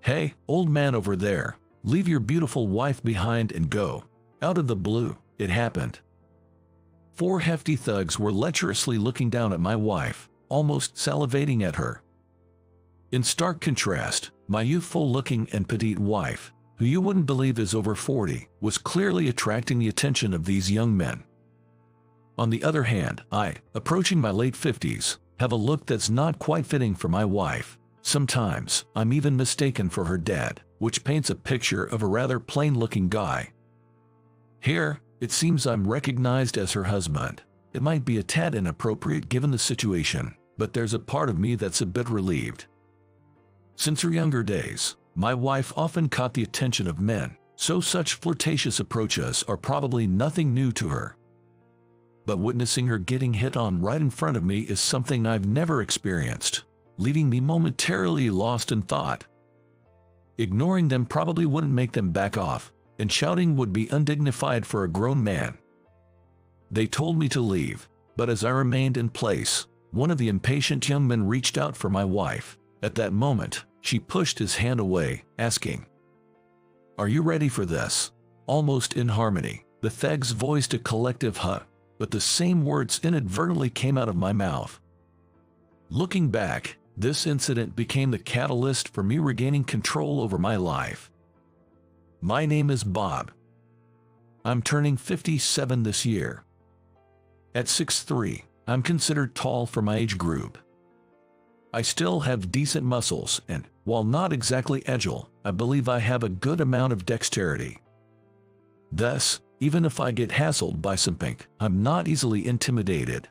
"Hey, old man over there, leave your beautiful wife behind and go." Out of the blue, it happened. 4 hefty thugs were lecherously looking down at my wife, almost salivating at her. In stark contrast, my youthful-looking and petite wife, who you wouldn't believe is over 40, was clearly attracting the attention of these young men. On the other hand, I, approaching my late 50s, have a look that's not quite fitting for my wife. Sometimes, I'm even mistaken for her dad, which paints a picture of a rather plain-looking guy. Here, it seems I'm recognized as her husband. It might be a tad inappropriate given the situation, but there's a part of me that's a bit relieved. Since her younger days, my wife often caught the attention of men, so such flirtatious approaches are probably nothing new to her. But witnessing her getting hit on right in front of me is something I've never experienced, leaving me momentarily lost in thought. Ignoring them probably wouldn't make them back off, and shouting would be undignified for a grown man. They told me to leave, but as I remained in place, one of the impatient young men reached out for my wife. At that moment, she pushed his hand away, asking, "Are you ready for this?" Almost in harmony, the thugs voiced a collective "huh," but the same words inadvertently came out of my mouth. Looking back, this incident became the catalyst for me regaining control over my life. My name is Bob. I'm turning 57 this year. At 6'3", I'm considered tall for my age group. I still have decent muscles and, while not exactly agile, I believe I have a good amount of dexterity. Thus, even if I get hassled by some pink, I'm not easily intimidated.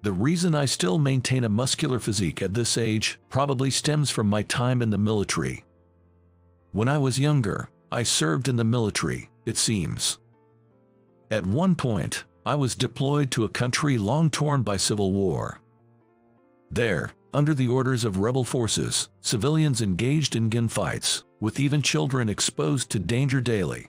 The reason I still maintain a muscular physique at this age probably stems from my time in the military. When I was younger, I served in the military, it seems. At one point, I was deployed to a country long torn by civil war. There, under the orders of rebel forces, civilians engaged in gunfights, with even children exposed to danger daily.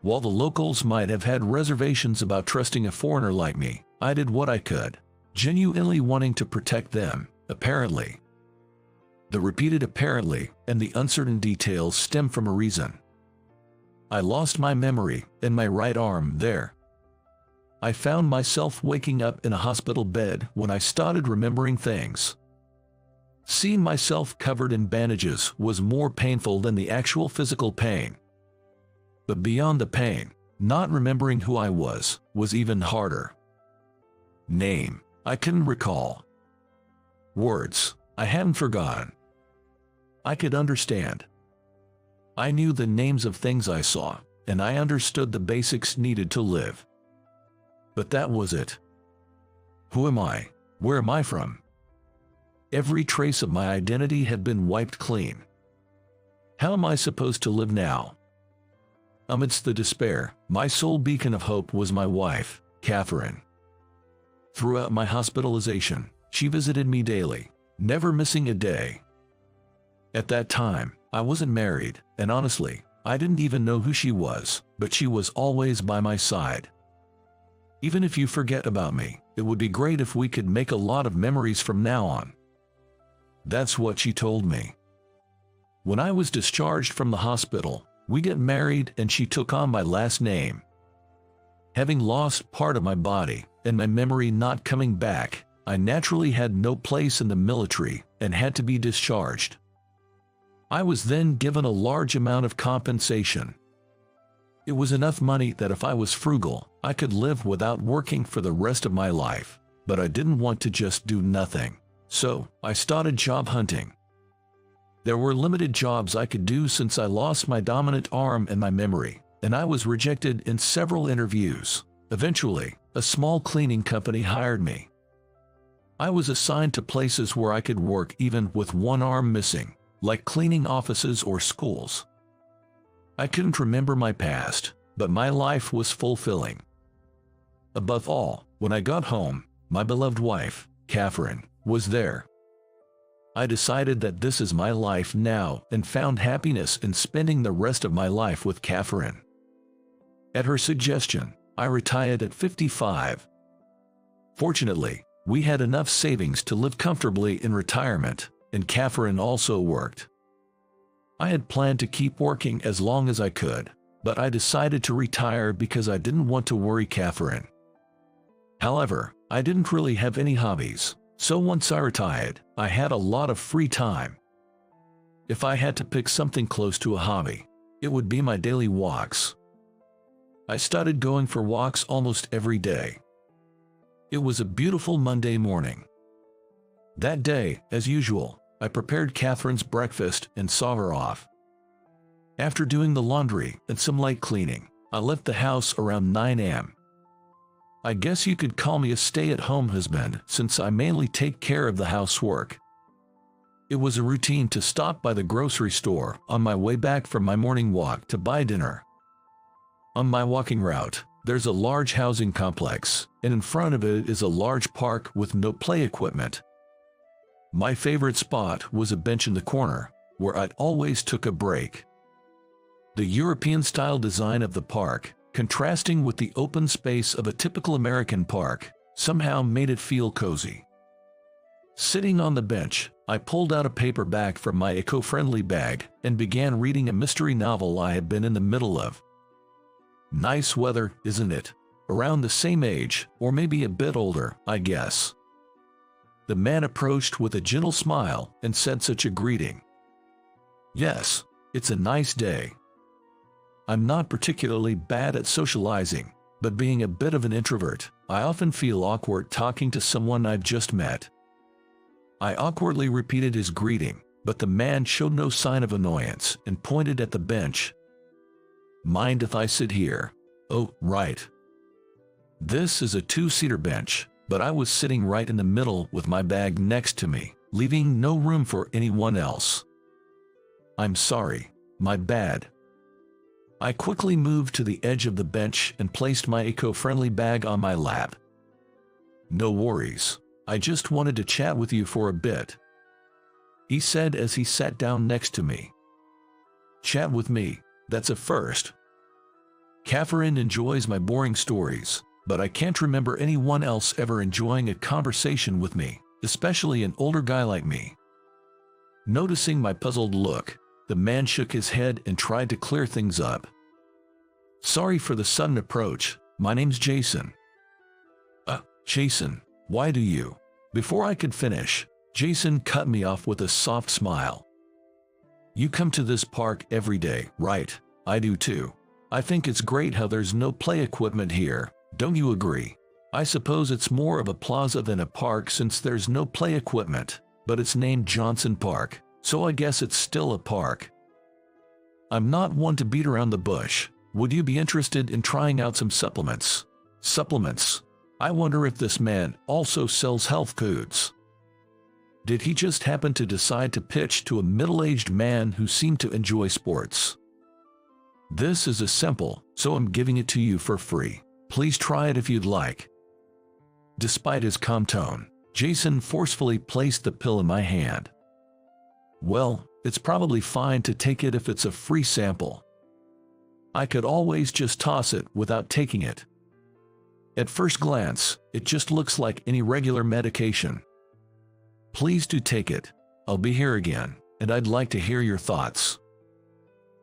While the locals might have had reservations about trusting a foreigner like me, I did what I could, genuinely wanting to protect them, apparently. The repeated apparently and the uncertain details stem from a reason. I lost my memory and my right arm there. I found myself waking up in a hospital bed when I started remembering things. Seeing myself covered in bandages was more painful than the actual physical pain. But beyond the pain, not remembering who I was even harder. Name, I couldn't recall. Words, I hadn't forgotten. I could understand. I knew the names of things I saw, and I understood the basics needed to live. But that was it. Who am I? Where am I from? Every trace of my identity had been wiped clean. How am I supposed to live now? Amidst the despair, my sole beacon of hope was my wife, Catherine. Throughout my hospitalization, she visited me daily, never missing a day. At that time, I wasn't married, and honestly, I didn't even know who she was, but she was always by my side. Even if you forget about me, it would be great if we could make a lot of memories from now on. That's what she told me. When I was discharged from the hospital, we got married and she took on my last name. Having lost part of my body and my memory not coming back, I naturally had no place in the military and had to be discharged. I was then given a large amount of compensation. It was enough money that if I was frugal, I could live without working for the rest of my life, but I didn't want to just do nothing. So, I started job hunting. There were limited jobs I could do since I lost my dominant arm and my memory, and I was rejected in several interviews. Eventually, a small cleaning company hired me. I was assigned to places where I could work even with one arm missing, like cleaning offices or schools. I couldn't remember my past, but my life was fulfilling. Above all, when I got home, my beloved wife, Catherine, was there. I decided that this is my life now and found happiness in spending the rest of my life with Catherine. At her suggestion, I retired at 55. Fortunately, we had enough savings to live comfortably in retirement, and Catherine also worked. I had planned to keep working as long as I could, but I decided to retire because I didn't want to worry Catherine. However, I didn't really have any hobbies, so once I retired, I had a lot of free time. If I had to pick something close to a hobby, it would be my daily walks. I started going for walks almost every day. It was a beautiful Monday morning. That day, as usual, I prepared Catherine's breakfast and saw her off. After doing the laundry and some light cleaning, I left the house around 9 a.m. I guess you could call me a stay-at-home husband since I mainly take care of the housework. It was a routine to stop by the grocery store on my way back from my morning walk to buy dinner. On my walking route, there's a large housing complex, and in front of it is a large park with no play equipment. My favorite spot was a bench in the corner, where I always took a break. The European-style design of the park, contrasting with the open space of a typical American park, somehow made it feel cozy. Sitting on the bench, I pulled out a paperback from my eco-friendly bag and began reading a mystery novel I had been in the middle of. Nice weather, isn't it? Around the same age, or maybe a bit older, I guess. The man approached with a gentle smile and said such a greeting. Yes, it's a nice day. I'm not particularly bad at socializing, but being a bit of an introvert, I often feel awkward talking to someone I've just met. I awkwardly repeated his greeting, but the man showed no sign of annoyance and pointed at the bench. Mind if I sit here? Oh, right. This is a two-seater bench, but I was sitting right in the middle with my bag next to me, leaving no room for anyone else. I'm sorry, my bad. I quickly moved to the edge of the bench and placed my eco-friendly bag on my lap. No worries, I just wanted to chat with you for a bit, he said as he sat down next to me. Chat with me, that's a first. Catherine enjoys my boring stories, but I can't remember anyone else ever enjoying a conversation with me, especially an older guy like me. Noticing my puzzled look, the man shook his head and tried to clear things up. Sorry for the sudden approach, my name's Jason. Jason, why do you? Before I could finish, Jason cut me off with a soft smile. You come to this park every day, right? I do too. I think it's great how there's no play equipment here, don't you agree? I suppose it's more of a plaza than a park since there's no play equipment, but it's named Johnson Park, so I guess it's still a park. I'm not one to beat around the bush. Would you be interested in trying out some supplements? Supplements? I wonder if this man also sells health foods. Did he just happen to decide to pitch to a middle-aged man who seemed to enjoy sports? This is a sample, so I'm giving it to you for free. Please try it if you'd like. Despite his calm tone, Jason forcefully placed the pill in my hand. Well, it's probably fine to take it if it's a free sample. I could always just toss it without taking it. At first glance, it just looks like any regular medication. Please do take it. I'll be here again, and I'd like to hear your thoughts.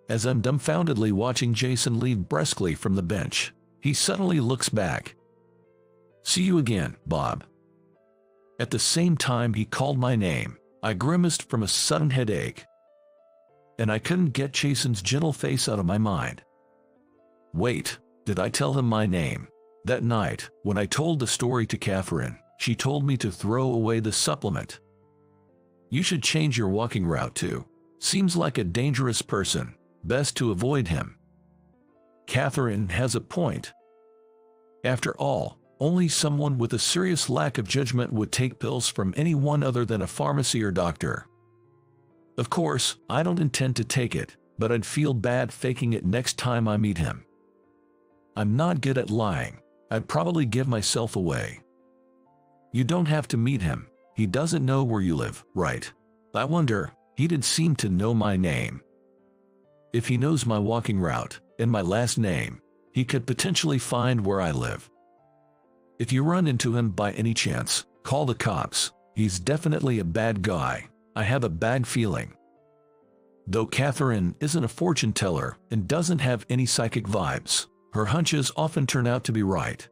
As I'm dumbfoundedly watching Jason leave brusquely from the bench, he suddenly looks back. See you again, Bob. At the same time he called my name, I grimaced from a sudden headache. And I couldn't get Jason's gentle face out of my mind. Wait, did I tell him my name? That night, when I told the story to Catherine, she told me to throw away the supplement. You should change your walking route too. Seems like a dangerous person. Best to avoid him. Catherine has a point. After all, only someone with a serious lack of judgment would take pills from anyone other than a pharmacy or doctor. Of course, I don't intend to take it, but I'd feel bad faking it next time I meet him. I'm not good at lying. I'd probably give myself away. You don't have to meet him. He doesn't know where you live, right? I wonder, he did seem to know my name. If he knows my walking route and my last name, he could potentially find where I live. If you run into him by any chance, call the cops. He's definitely a bad guy. I have a bad feeling. Though Catherine isn't a fortune teller and doesn't have any psychic vibes, her hunches often turn out to be right.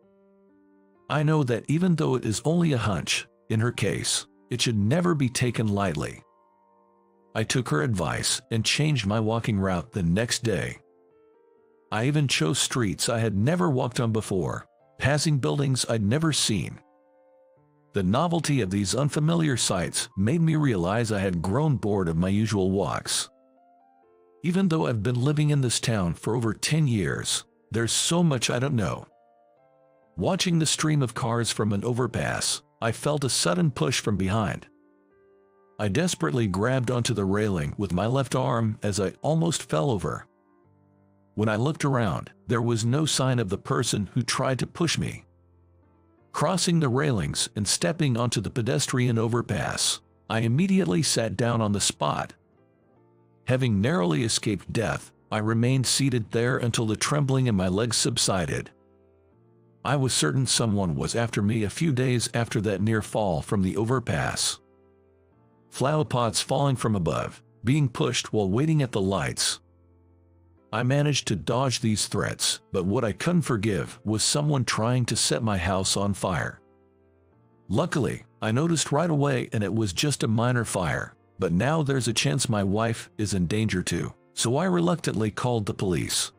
I know that even though it is only a hunch, in her case, it should never be taken lightly. I took her advice and changed my walking route the next day. I even chose streets I had never walked on before, passing buildings I'd never seen. The novelty of these unfamiliar sights made me realize I had grown bored of my usual walks. Even though I've been living in this town for over 10 years, there's so much I don't know. Watching the stream of cars from an overpass, I felt a sudden push from behind. I desperately grabbed onto the railing with my left arm as I almost fell over. When I looked around, there was no sign of the person who tried to push me. Crossing the railings and stepping onto the pedestrian overpass, I immediately sat down on the spot. Having narrowly escaped death, I remained seated there until the trembling in my legs subsided. I was certain someone was after me a few days after that near fall from the overpass. Flower pots falling from above, being pushed while waiting at the lights. I managed to dodge these threats, but what I couldn't forgive was someone trying to set my house on fire. Luckily, I noticed right away and it was just a minor fire, but now there's a chance my wife is in danger too, so I reluctantly called the police.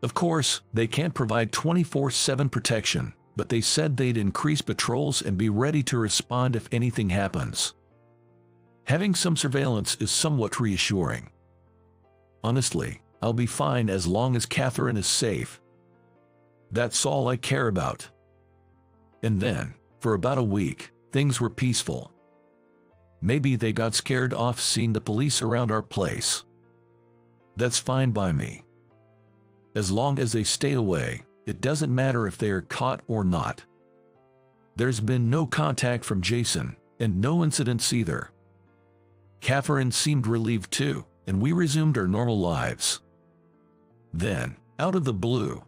Of course, they can't provide 24/7 protection, but they said they'd increase patrols and be ready to respond if anything happens. Having some surveillance is somewhat reassuring. Honestly, I'll be fine as long as Catherine is safe. That's all I care about. And then, for about a week, things were peaceful. Maybe they got scared off seeing the police around our place. That's fine by me. As long as they stay away, it doesn't matter if they are caught or not. There's been no contact from Jason, and no incidents either. Catherine seemed relieved too, and we resumed our normal lives. Then, out of the blue,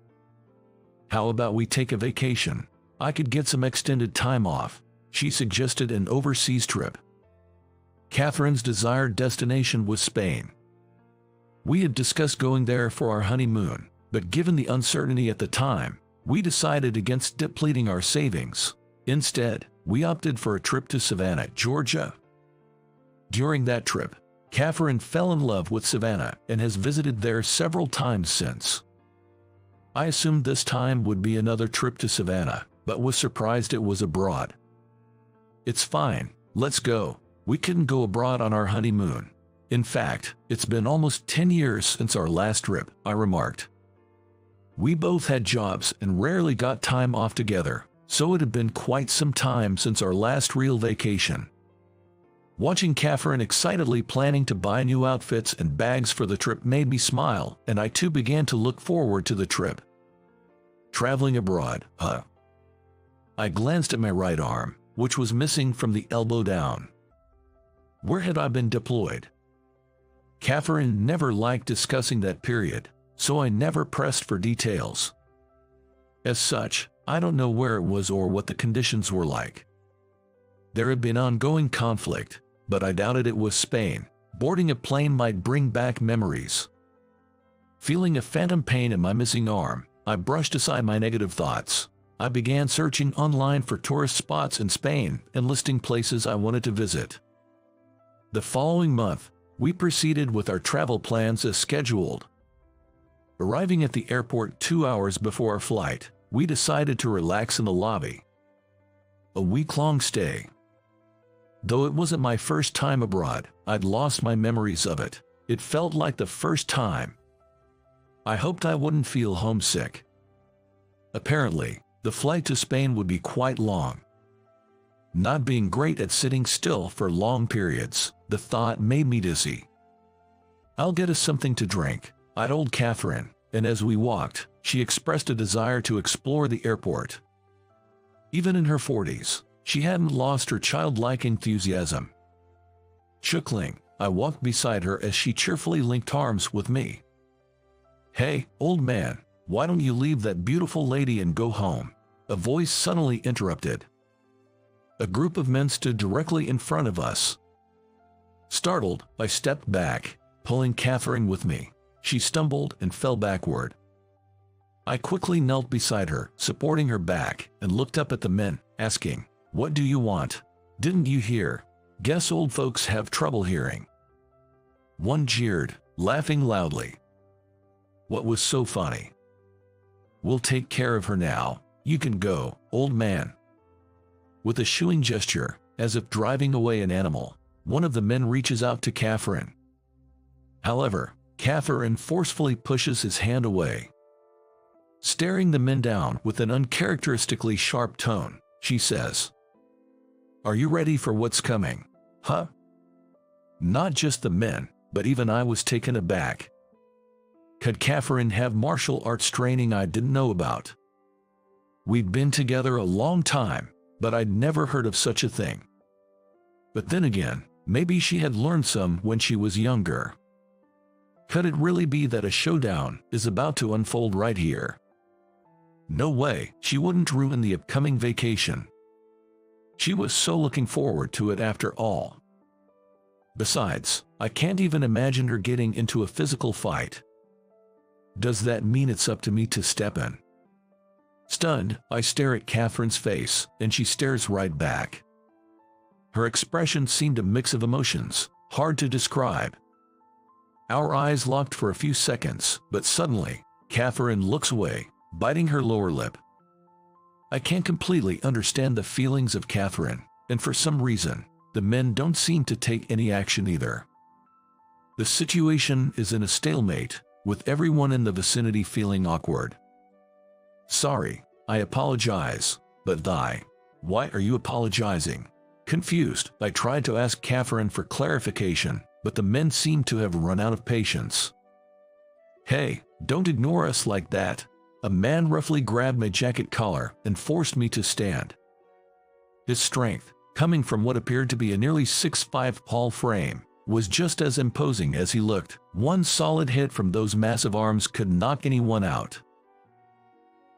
"How about we take a vacation? I could get some extended time off," she suggested an overseas trip. Catherine's desired destination was Spain. We had discussed going there for our honeymoon, but given the uncertainty at the time, we decided against depleting our savings. Instead, we opted for a trip to Savannah, Georgia. During that trip, Catherine fell in love with Savannah and has visited there several times since. I assumed this time would be another trip to Savannah, but was surprised it was abroad. "It's fine, let's go. We couldn't go abroad on our honeymoon. In fact, it's been almost 10 years since our last trip," I remarked. We both had jobs and rarely got time off together, so it had been quite some time since our last real vacation. Watching Catherine excitedly planning to buy new outfits and bags for the trip made me smile, and I too began to look forward to the trip. Traveling abroad, huh? I glanced at my right arm, which was missing from the elbow down. Where had I been deployed? Catherine never liked discussing that period, so I never pressed for details. As such, I don't know where it was or what the conditions were like. There had been ongoing conflict, but I doubted it was Spain. Boarding a plane might bring back memories. Feeling a phantom pain in my missing arm, I brushed aside my negative thoughts. I began searching online for tourist spots in Spain and listing places I wanted to visit. The following month, we proceeded with our travel plans as scheduled. Arriving at the airport 2 hours before our flight, we decided to relax in the lobby. A week-long stay. Though it wasn't my first time abroad, I'd lost my memories of it. It felt like the first time. I hoped I wouldn't feel homesick. Apparently, the flight to Spain would be quite long. Not being great at sitting still for long periods, the thought made me dizzy. "I'll get us something to drink," I told Catherine, and as we walked, she expressed a desire to explore the airport. Even in her 40s, she hadn't lost her childlike enthusiasm. Chuckling, I walked beside her as she cheerfully linked arms with me. "Hey, old man, why don't you leave that beautiful lady and go home?" a voice suddenly interrupted. A group of men stood directly in front of us. Startled, I stepped back. pulling Catherine with me. She stumbled and fell backward. I quickly knelt beside her, supporting her back, and looked up at the men, asking, "What do you want? Didn't you hear? Guess old folks have trouble hearing." One jeered, laughing loudly. What was so funny? "We'll take care of her now. You can go, old man." With a shooing gesture, as if driving away an animal, one of the men reaches out to Catherine. However, Catherine forcefully pushes his hand away. Staring the men down with an uncharacteristically sharp tone, she says, "Are you ready for what's coming? Huh?" Not just the men, but even I was taken aback. Could Catherine have martial arts training I didn't know about? We'd been together a long time, but I'd never heard of such a thing. But then again, maybe she had learned some when she was younger. Could it really be that a showdown is about to unfold right here? No way, she wouldn't ruin the upcoming vacation. She was so looking forward to it after all. Besides, I can't even imagine her getting into a physical fight. Does that mean it's up to me to step in? Stunned, I stare at Catherine's face, and she stares right back. Her expression seemed a mix of emotions, hard to describe. Our eyes locked for a few seconds, but suddenly, Catherine looks away, biting her lower lip. I can't completely understand the feelings of Catherine, and for some reason, the men don't seem to take any action either. The situation is in a stalemate, with everyone in the vicinity feeling awkward. "Sorry, I apologize, but why are you apologizing?" Confused, I tried to ask Catherine for clarification, but the men seemed to have run out of patience. "Hey, don't ignore us like that." A man roughly grabbed my jacket collar and forced me to stand. His strength, coming from what appeared to be a nearly 6'5" tall frame, was just as imposing as he looked. One solid hit from those massive arms could knock anyone out.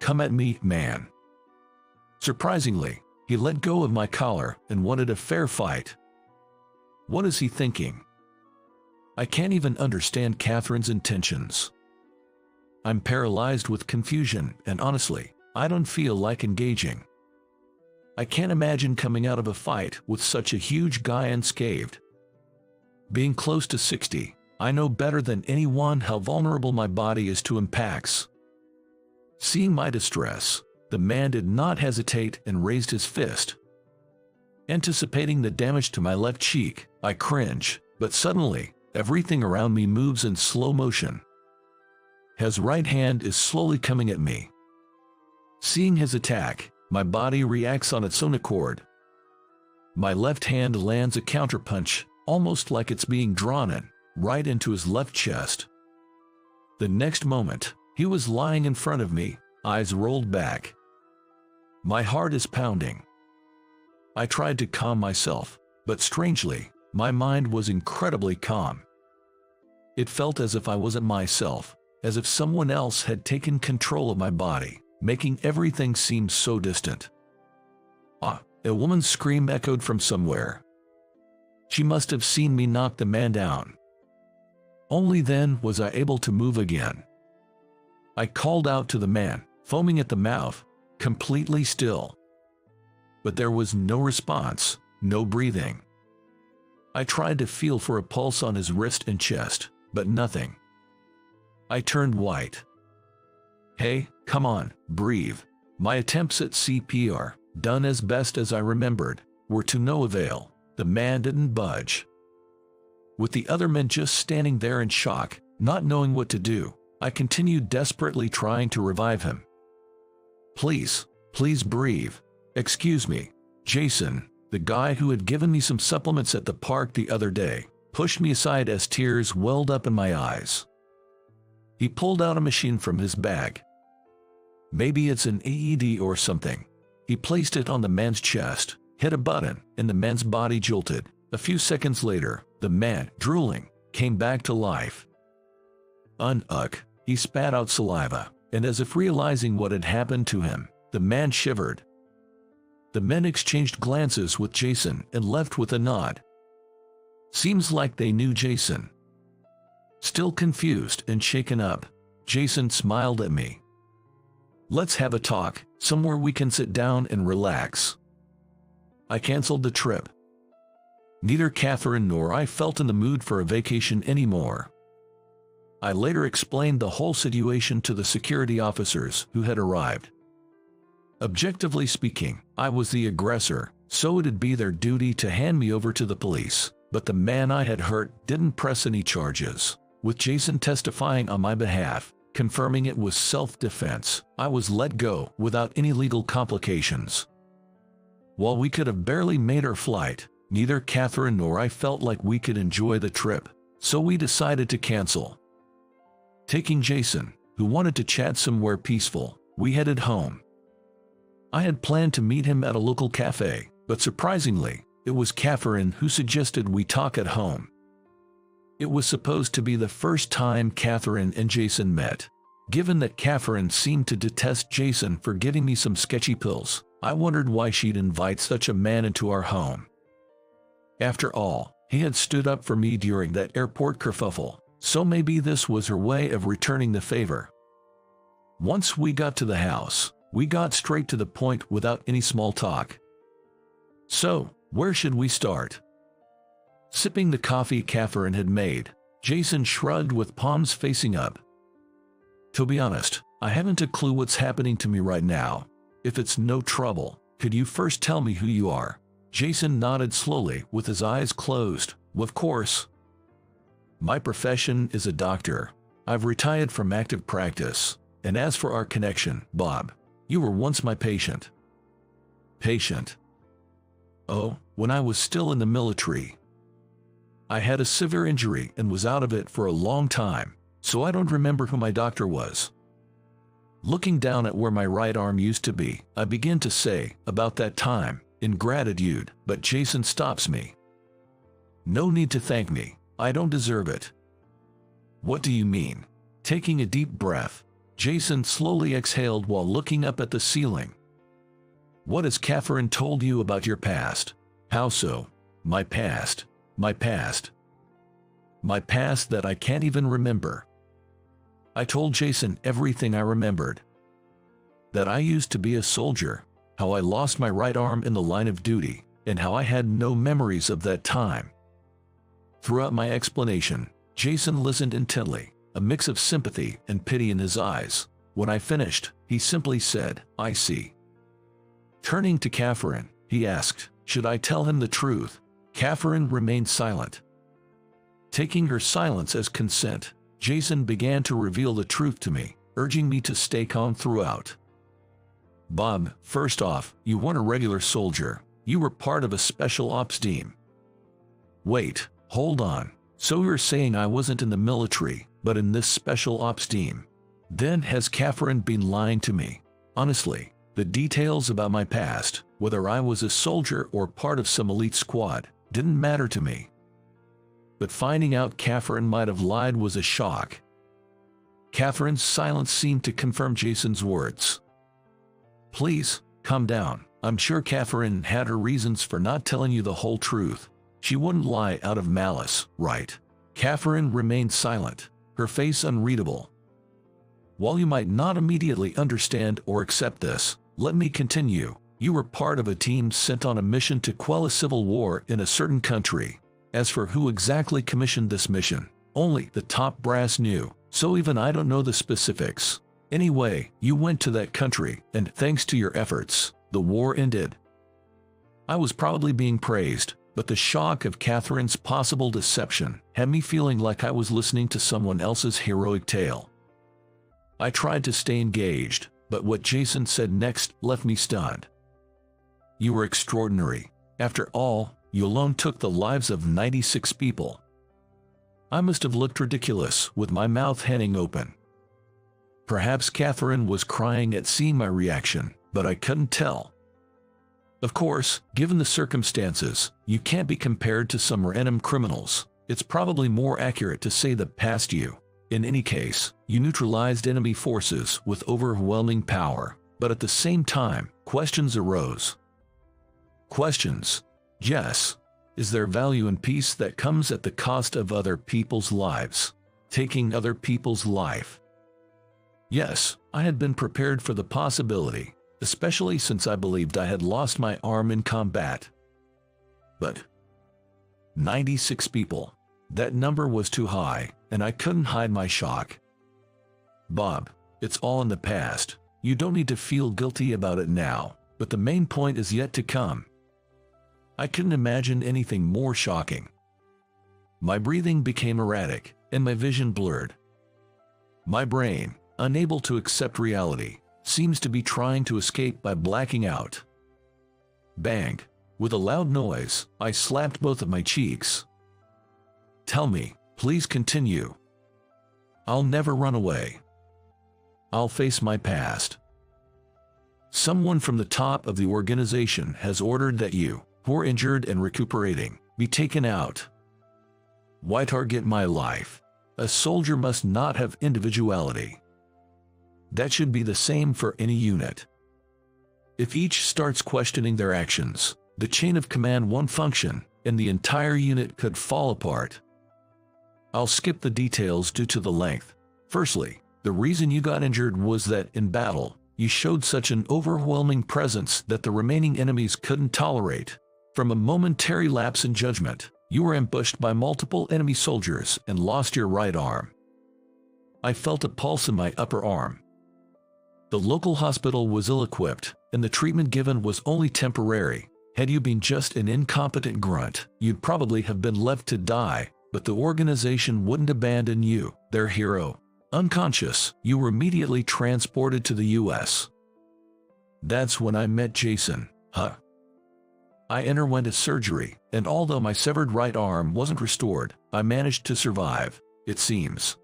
"Come at me, man." Surprisingly, he let go of my collar and wanted a fair fight. What is he thinking? I can't even understand Catherine's intentions. I'm paralyzed with confusion, and honestly, I don't feel like engaging. I can't imagine coming out of a fight with such a huge guy unscathed. Being close to 60, I know better than anyone how vulnerable my body is to impacts. Seeing my distress, the man did not hesitate and raised his fist. Anticipating the damage to my left cheek, I cringe, but suddenly, everything around me moves in slow motion. His right hand is slowly coming at me. Seeing his attack, my body reacts on its own accord. My left hand lands a counterpunch, almost like it's being drawn in, right into his left chest. The next moment, he was lying in front of me, eyes rolled back. My heart is pounding. I tried to calm myself, but strangely, my mind was incredibly calm. It felt as if I wasn't myself, as if someone else had taken control of my body, making everything seem so distant. A woman's scream echoed from somewhere. She must have seen me knock the man down. Only then was I able to move again. I called out to the man, foaming at the mouth, completely still. But there was no response, no breathing. I tried to feel for a pulse on his wrist and chest, but nothing. I turned white. "Hey, come on, breathe." My attempts at CPR, done as best as I remembered, were to no avail. The man didn't budge. With the other men just standing there in shock, not knowing what to do, I continued desperately trying to revive him. Please breathe. Excuse me, Jason, the guy who had given me some supplements at the park the other day, pushed me aside as tears welled up in my eyes. He pulled out a machine from his bag. Maybe it's an AED or something. He placed it on the man's chest, hit a button, and the man's body jolted. A few seconds later, the man, drooling, came back to life. He spat out saliva, and as if realizing what had happened to him, the man shivered. The men exchanged glances with Jason and left with a nod. Seems like they knew Jason. Still confused and shaken up, Jason smiled at me. Let's have a talk, somewhere we can sit down and relax. I canceled the trip. Neither Catherine nor I felt in the mood for a vacation anymore. I later explained the whole situation to the security officers who had arrived. Objectively speaking, I was the aggressor, so it'd be their duty to hand me over to the police, but the man I had hurt didn't press any charges. With Jason testifying on my behalf, confirming it was self-defense, I was let go without any legal complications. While we could have barely made our flight, neither Catherine nor I felt like we could enjoy the trip, so we decided to cancel. Taking Jason, who wanted to chat somewhere peaceful, we headed home. I had planned to meet him at a local cafe, but surprisingly, it was Catherine who suggested we talk at home. It was supposed to be the first time Catherine and Jason met. Given that Catherine seemed to detest Jason for getting me some sketchy pills, I wondered why she'd invite such a man into our home. After all, he had stood up for me during that airport kerfuffle, so maybe this was her way of returning the favor. Once we got to the house, we got straight to the point without any small talk. So, where should we start? Sipping the coffee Catherine had made, Jason shrugged with palms facing up. To be honest, I haven't a clue what's happening to me right now. If it's no trouble, could you first tell me who you are? Jason nodded slowly with his eyes closed. Of course. My profession is a doctor. I've retired from active practice. And as for our connection, Bob, you were once my patient. Patient? Oh, when I was still in the military. I had a severe injury and was out of it for a long time, so I don't remember who my doctor was. Looking down at where my right arm used to be, I begin to say, about that time, in gratitude, but Jason stops me. No need to thank me, I don't deserve it. What do you mean? Taking a deep breath, Jason slowly exhaled while looking up at the ceiling. What has Catherine told you about your past? How so? My past. My past. My past that I can't even remember. I told Jason everything I remembered. That I used to be a soldier, how I lost my right arm in the line of duty, and how I had no memories of that time. Throughout my explanation, Jason listened intently, a mix of sympathy and pity in his eyes. When I finished, he simply said, I see. Turning to Catherine, he asked, should I tell him the truth? Catherine remained silent. Taking her silence as consent, Jason began to reveal the truth to me, urging me to stay calm throughout. Bob, first off, you weren't a regular soldier. You were part of a special ops team. Wait, hold on. So you're saying I wasn't in the military, but in this special ops team? Then has Catherine been lying to me? Honestly, the details about my past, whether I was a soldier or part of some elite squad, didn't matter to me. But finding out Catherine might have lied was a shock. Catherine's silence seemed to confirm Jason's words. Please, calm down. I'm sure Catherine had her reasons for not telling you the whole truth. She wouldn't lie out of malice, right? Catherine remained silent, her face unreadable. While you might not immediately understand or accept this, let me continue. You were part of a team sent on a mission to quell a civil war in a certain country. As for who exactly commissioned this mission, only the top brass knew, so even I don't know the specifics. Anyway, you went to that country, and thanks to your efforts, the war ended. I was proudly being praised, but the shock of Catherine's possible deception had me feeling like I was listening to someone else's heroic tale. I tried to stay engaged, but what Jason said next left me stunned. You were extraordinary. After all, you alone took the lives of 96 people. I must have looked ridiculous with my mouth hanging open. Perhaps Catherine was crying at seeing my reaction, but I couldn't tell. Of course, given the circumstances, you can't be compared to some random criminals. It's probably more accurate to say that past you. In any case, you neutralized enemy forces with overwhelming power, but at the same time, questions arose. Questions. Yes. Is there value in peace that comes at the cost of other people's lives? taking other people's life. Yes, I had been prepared for the possibility, especially since I believed I had lost my arm in combat. But 96 people. That number was too high, and I couldn't hide my shock. Bob, it's all in the past. You don't need to feel guilty about it now, but the main point is yet to come. I couldn't imagine anything more shocking. My breathing became erratic, and my vision blurred. My brain, unable to accept reality, seems to be trying to escape by blacking out. Bang! With a loud noise, I slapped both of my cheeks. Tell me, please continue. I'll never run away. I'll face my past. Someone from the top of the organization has ordered that you, who are injured and recuperating, be taken out. Why target my life? A soldier must not have individuality. That should be the same for any unit. If each starts questioning their actions, the chain of command won't function, and the entire unit could fall apart. I'll skip the details due to the length. Firstly, the reason you got injured was that in battle, you showed such an overwhelming presence that the remaining enemies couldn't tolerate. From a momentary lapse in judgment, you were ambushed by multiple enemy soldiers and lost your right arm. I felt a pulse in my upper arm. The local hospital was ill-equipped, and the treatment given was only temporary. Had you been just an incompetent grunt, you'd probably have been left to die, but the organization wouldn't abandon you, their hero. Unconscious, you were immediately transported to the US. That's when I met Jason. I underwent a surgery, and although my severed right arm wasn't restored, I managed to survive, it seems.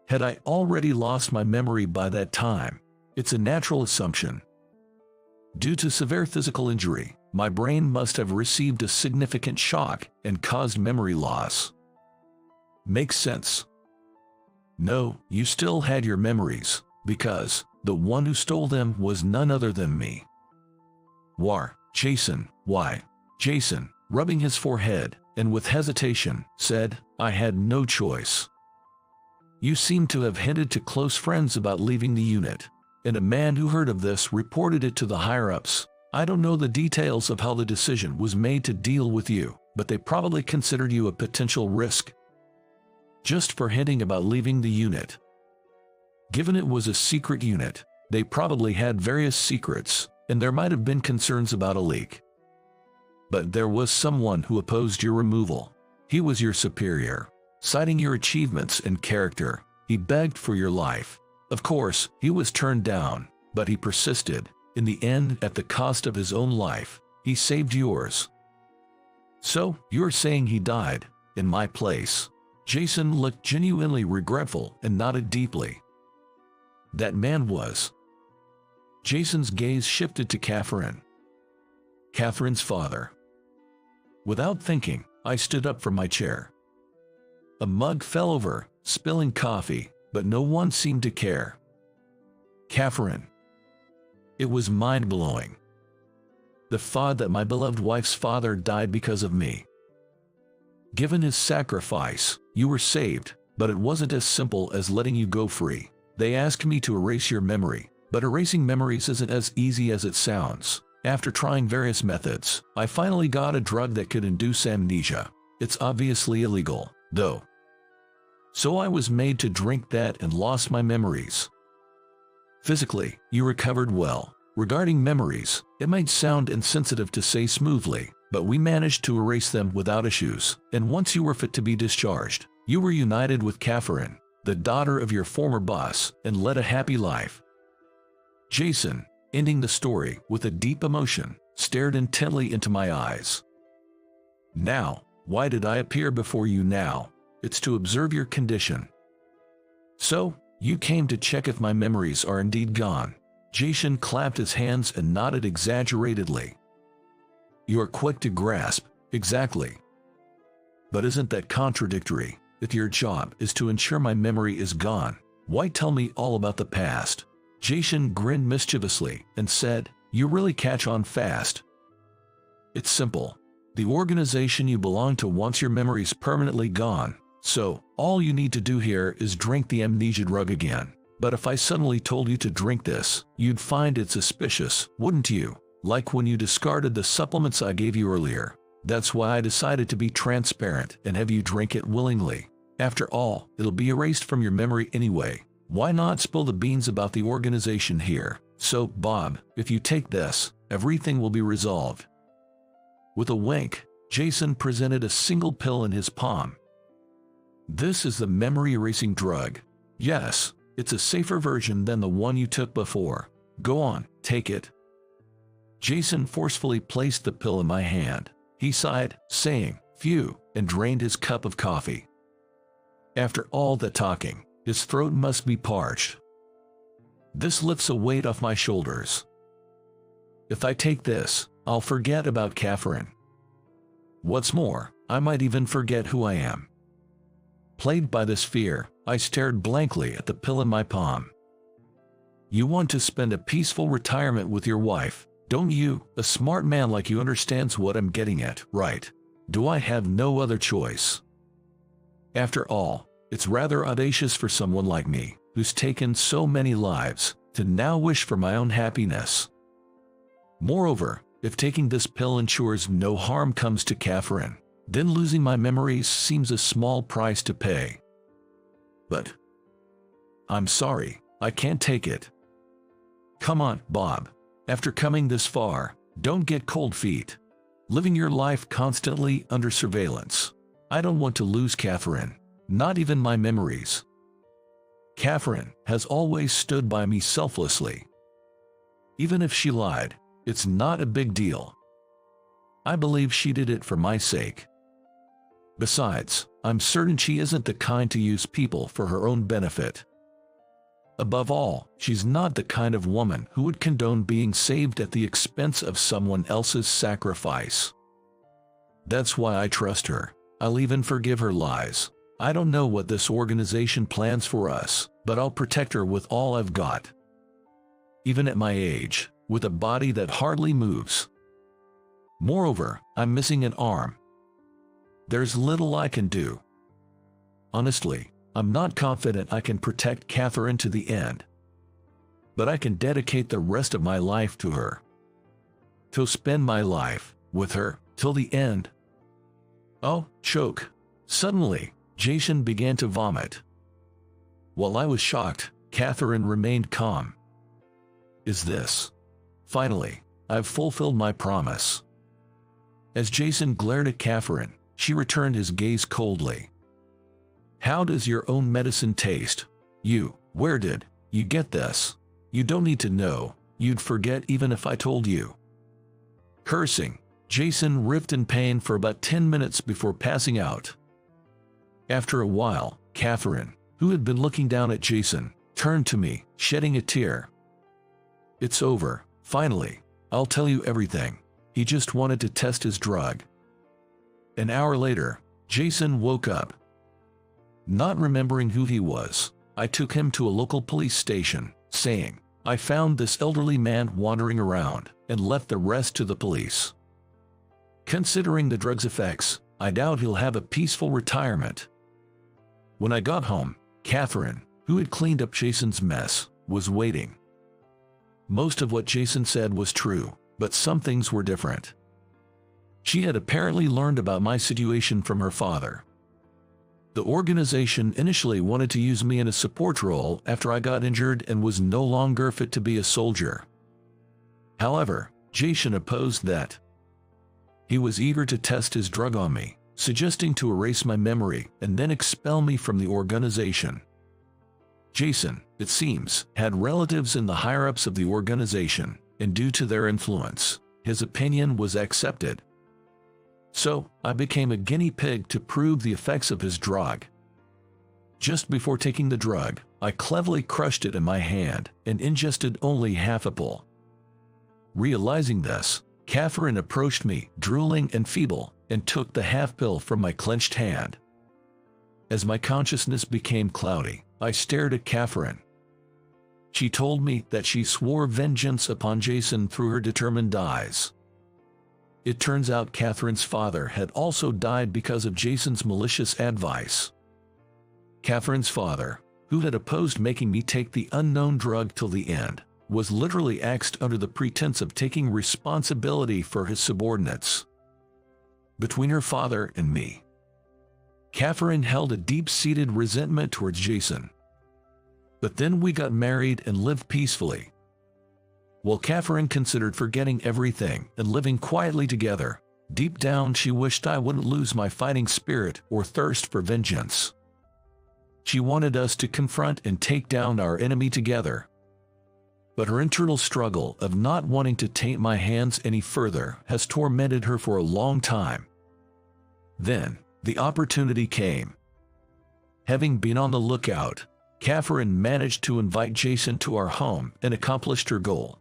Had I already lost my memory by that time? It's a natural assumption. Due to severe physical injury, my brain must have received a significant shock and caused memory loss. Makes sense. No, you still had your memories, because the one who stole them was none other than me. Jason, why? Jason, rubbing his forehead, and with hesitation, said, I had no choice. You seem to have hinted to close friends about leaving the unit, and a man who heard of this reported it to the higher-ups. I don't know the details of how the decision was made to deal with you, but they probably considered you a potential risk. Just for hinting about leaving the unit. Given it was a secret unit, they probably had various secrets, and there might have been concerns about a leak. But there was someone who opposed your removal. He was your superior. Citing your achievements and character, he begged for your life. Of course, he was turned down, but he persisted. In the end, at the cost of his own life, he saved yours. So, you're saying he died, in my place? Jason looked genuinely regretful and nodded deeply. That man was. Jason's gaze shifted to Catherine. Catherine's father. Without thinking, I stood up from my chair. A mug fell over, spilling coffee, but no one seemed to care. Catherine. It was mind-blowing. The thought that my beloved wife's father died because of me. Given his sacrifice, you were saved, but it wasn't as simple as letting you go free. They asked me to erase your memory, but erasing memories isn't as easy as it sounds. After trying various methods, I finally got a drug that could induce amnesia. It's obviously illegal, though. So I was made to drink that and lost my memories. Physically, you recovered well. Regarding memories, it might sound insensitive to say smoothly, but we managed to erase them without issues, and once you were fit to be discharged, you were united with Catherine, the daughter of your former boss, and led a happy life. Jason, ending the story with a deep emotion, stared intently into my eyes. Now, why did I appear before you now? It's to observe your condition. So, you came to check if my memories are indeed gone. Jason clapped his hands and nodded exaggeratedly. You are quick to grasp, exactly. But isn't that contradictory? If your job is to ensure my memory is gone, why tell me all about the past? Jason grinned mischievously and said, You really catch on fast. It's simple. The organization you belong to wants your memories permanently gone, So, all you need to do here is drink the amnesia drug again. But if I suddenly told you to drink this, you'd find it suspicious, wouldn't you? Like when you discarded the supplements I gave you earlier. That's why I decided to be transparent and have you drink it willingly. After all, it'll be erased from your memory anyway. Why not spill the beans about the organization here? So, Bob, if you take this, everything will be resolved. With a wink, Jason presented a single pill in his palm. This is the memory-erasing drug. Yes, it's a safer version than the one you took before. Go on, take it. Jason forcefully placed the pill in my hand. He sighed, saying, "Phew," and drained his cup of coffee. After all the talking, his throat must be parched. This lifts a weight off my shoulders. If I take this, I'll forget about Catherine. What's more, I might even forget who I am. Plagued by this fear, I stared blankly at the pill in my palm. You want to spend a peaceful retirement with your wife, don't you? A smart man like you understands what I'm getting at, right? Do I have no other choice? After all, it's rather audacious for someone like me, who's taken so many lives, to now wish for my own happiness. Moreover, if taking this pill ensures no harm comes to Catherine, then losing my memories seems a small price to pay. But I'm sorry, I can't take it. Come on, Bob. After coming this far, don't get cold feet. Living your life constantly under surveillance. I don't want to lose Catherine, not even my memories. Catherine has always stood by me selflessly. Even if she lied, it's not a big deal. I believe she did it for my sake. Besides, I'm certain she isn't the kind to use people for her own benefit. Above all, she's not the kind of woman who would condone being saved at the expense of someone else's sacrifice. That's why I trust her. I'll even forgive her lies. I don't know what this organization plans for us, but I'll protect her with all I've got. Even at my age, with a body that hardly moves. Moreover, I'm missing an arm. There's little I can do. Honestly, I'm not confident I can protect Catherine to the end. But I can dedicate the rest of my life to her. To spend my life with her till the end. Oh, choke. Suddenly, Jason began to vomit. While I was shocked, Catherine remained calm. Is this? Finally, I've fulfilled my promise. As Jason glared at Catherine, she returned his gaze coldly. How does your own medicine taste? Where did you get this? You don't need to know. You'd forget even if I told you. Cursing, Jason writhed in pain for about 10 minutes before passing out. After a while, Catherine, who had been looking down at Jason, turned to me, shedding a tear. It's over, finally. I'll tell you everything. He just wanted to test his drug. An hour later, Jason woke up. Not remembering who he was, I took him to a local police station, saying, I found this elderly man wandering around, and left the rest to the police. Considering the drug's effects, I doubt he'll have a peaceful retirement. When I got home, Catherine, who had cleaned up Jason's mess, was waiting. Most of what Jason said was true, but some things were different. She had apparently learned about my situation from her father. The organization initially wanted to use me in a support role after I got injured and was no longer fit to be a soldier. However, Jason opposed that. He was eager to test his drug on me, suggesting to erase my memory and then expel me from the organization. Jason, it seems, had relatives in the higher-ups of the organization, and due to their influence, his opinion was accepted. So, I became a guinea pig to prove the effects of his drug. Just before taking the drug, I cleverly crushed it in my hand and ingested only half a pill. Realizing this, Catherine approached me, drooling and feeble, and took the half pill from my clenched hand. As my consciousness became cloudy, I stared at Catherine. She told me that she swore vengeance upon Jason through her determined eyes. It turns out Catherine's father had also died because of Jason's malicious advice. Catherine's father, who had opposed making me take the unknown drug till the end, was literally axed under the pretense of taking responsibility for his subordinates. Between her father and me, Catherine held a deep-seated resentment towards Jason. But then we got married and lived peacefully. While Catherine considered forgetting everything and living quietly together, deep down she wished I wouldn't lose my fighting spirit or thirst for vengeance. She wanted us to confront and take down our enemy together. But her internal struggle of not wanting to taint my hands any further has tormented her for a long time. Then, the opportunity came. Having been on the lookout, Catherine managed to invite Jason to our home and accomplished her goal.